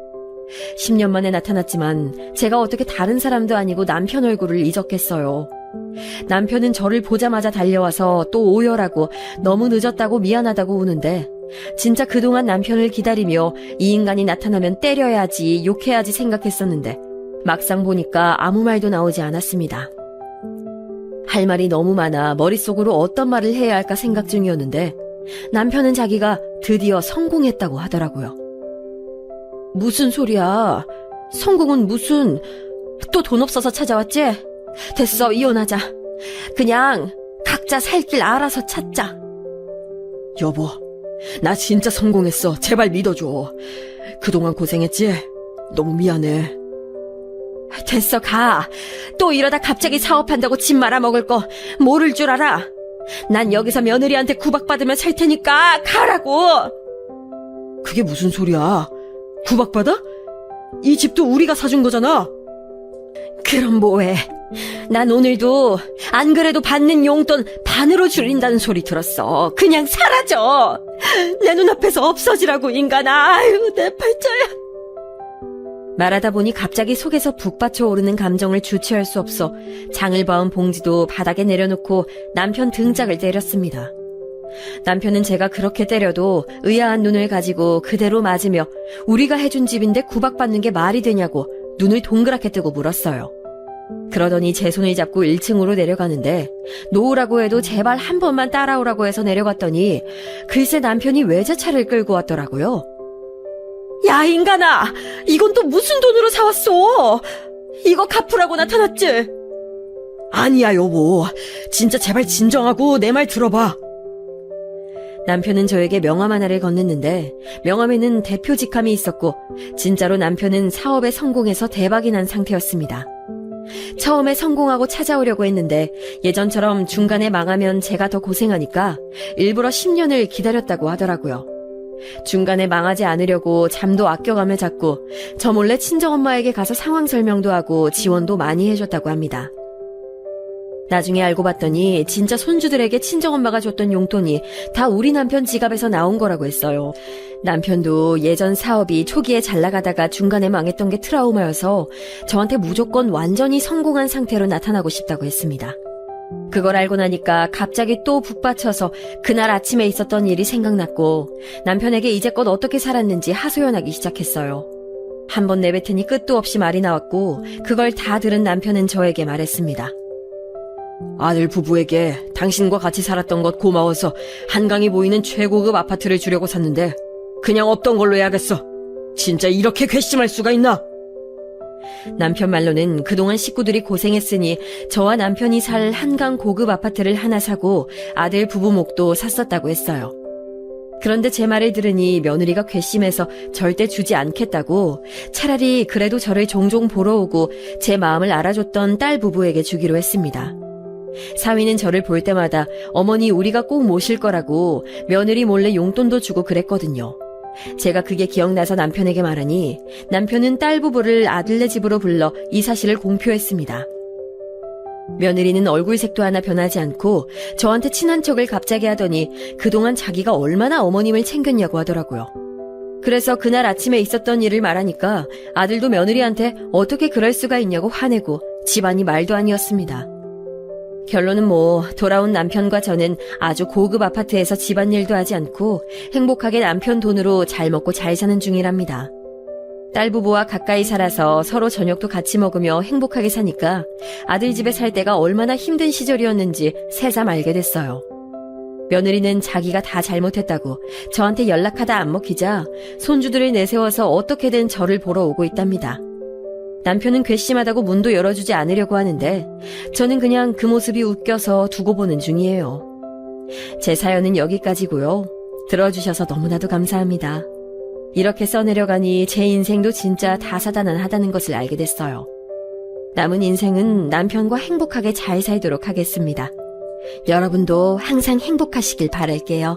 S2: 10년 만에 나타났지만 제가 어떻게 다른 사람도 아니고 남편 얼굴을 잊었겠어요. 남편은 저를 보자마자 달려와서 또 오열하고 너무 늦었다고 미안하다고 우는데 진짜 그동안 남편을 기다리며 이 인간이 나타나면 때려야지 욕해야지 생각했었는데 막상 보니까 아무 말도 나오지 않았습니다. 할 말이 너무 많아 머릿속으로 어떤 말을 해야 할까 생각 중이었는데 남편은 자기가 드디어 성공했다고 하더라고요. 무슨 소리야? 성공은 무슨... 또 돈 없어서 찾아왔지? 됐어, 이혼하자. 그냥 각자 살 길 알아서 찾자. 여보, 나 진짜 성공했어. 제발 믿어줘. 그동안 고생했지? 너무 미안해. 됐어, 가. 또 이러다 갑자기 사업한다고 집 말아먹을 거 모를 줄 알아? 난 여기서 며느리한테 구박받으며 살 테니까 가라고. 그게 무슨 소리야? 구박받아? 이 집도 우리가 사준 거잖아. 그럼 뭐해? 난 오늘도 안 그래도 받는 용돈 반으로 줄인다는 소리 들었어. 그냥 사라져. 내 눈앞에서 없어지라고 인간아. 아유, 내 팔자야. 말하다 보니 갑자기 속에서 북받쳐 오르는 감정을 주체할 수 없어 장을 봐온 봉지도 바닥에 내려놓고 남편 등짝을 때렸습니다. 남편은 제가 그렇게 때려도 의아한 눈을 가지고 그대로 맞으며 우리가 해준 집인데 구박받는 게 말이 되냐고 눈을 동그랗게 뜨고 물었어요. 그러더니 제 손을 잡고 1층으로 내려가는데 놓으라고 해도 제발 한 번만 따라오라고 해서 내려갔더니 글쎄 남편이 외제차를 끌고 왔더라고요. 야 인간아, 이건 또 무슨 돈으로 사왔어? 이거 갚으라고 나타났지? 아니야 여보, 진짜 제발 진정하고 내 말 들어봐. 남편은 저에게 명함 하나를 건넸는데 명함에는 대표 직함이 있었고 진짜로 남편은 사업에 성공해서 대박이 난 상태였습니다. 처음에 성공하고 찾아오려고 했는데 예전처럼 중간에 망하면 제가 더 고생하니까 일부러 10년을 기다렸다고 하더라고요. 중간에 망하지 않으려고 잠도 아껴가며 잤고 저 몰래 친정엄마에게 가서 상황 설명도 하고 지원도 많이 해줬다고 합니다. 나중에 알고 봤더니 진짜 손주들에게 친정엄마가 줬던 용돈이 다 우리 남편 지갑에서 나온 거라고 했어요. 남편도 예전 사업이 초기에 잘 나가다가 중간에 망했던 게 트라우마여서 저한테 무조건 완전히 성공한 상태로 나타나고 싶다고 했습니다. 그걸 알고 나니까 갑자기 또 북받쳐서 그날 아침에 있었던 일이 생각났고 남편에게 이제껏 어떻게 살았는지 하소연하기 시작했어요. 한 번 내뱉으니 끝도 없이 말이 나왔고 그걸 다 들은 남편은 저에게 말했습니다. 아들 부부에게 당신과 같이 살았던 것 고마워서 한강이 보이는 최고급 아파트를 주려고 샀는데 그냥 없던 걸로 해야겠어. 진짜 이렇게 괘씸할 수가 있나? 남편 말로는 그동안 식구들이 고생했으니 저와 남편이 살 한강 고급 아파트를 하나 사고 아들 부부 목도 샀었다고 했어요. 그런데 제 말을 들으니 며느리가 괘씸해서 절대 주지 않겠다고 차라리 그래도 저를 종종 보러 오고 제 마음을 알아줬던 딸 부부에게 주기로 했습니다. 사위는 저를 볼 때마다 어머니 우리가 꼭 모실 거라고 며느리 몰래 용돈도 주고 그랬거든요. 제가 그게 기억나서 남편에게 말하니 남편은 딸 부부를 아들네 집으로 불러 이 사실을 공표했습니다. 며느리는 얼굴색도 하나 변하지 않고 저한테 친한 척을 갑자기 하더니 그동안 자기가 얼마나 어머님을 챙겼냐고 하더라고요. 그래서 그날 아침에 있었던 일을 말하니까 아들도 며느리한테 어떻게 그럴 수가 있냐고 화내고 집안이 말도 아니었습니다. 결론은 돌아온 남편과 저는 아주 고급 아파트에서 집안일도 하지 않고 행복하게 남편 돈으로 잘 먹고 잘 사는 중이랍니다. 딸 부부와 가까이 살아서 서로 저녁도 같이 먹으며 행복하게 사니까 아들 집에 살 때가 얼마나 힘든 시절이었는지 새삼 알게 됐어요. 며느리는 자기가 다 잘못했다고 저한테 연락하다 안 먹히자 손주들을 내세워서 어떻게든 저를 보러 오고 있답니다. 남편은 괘씸하다고 문도 열어주지 않으려고 하는데 저는 그냥 그 모습이 웃겨서 두고 보는 중이에요. 제 사연은 여기까지고요. 들어주셔서 너무나도 감사합니다. 이렇게 써내려가니 제 인생도 진짜 다사다난하다는 것을 알게 됐어요. 남은 인생은 남편과 행복하게 잘 살도록 하겠습니다. 여러분도 항상 행복하시길 바랄게요.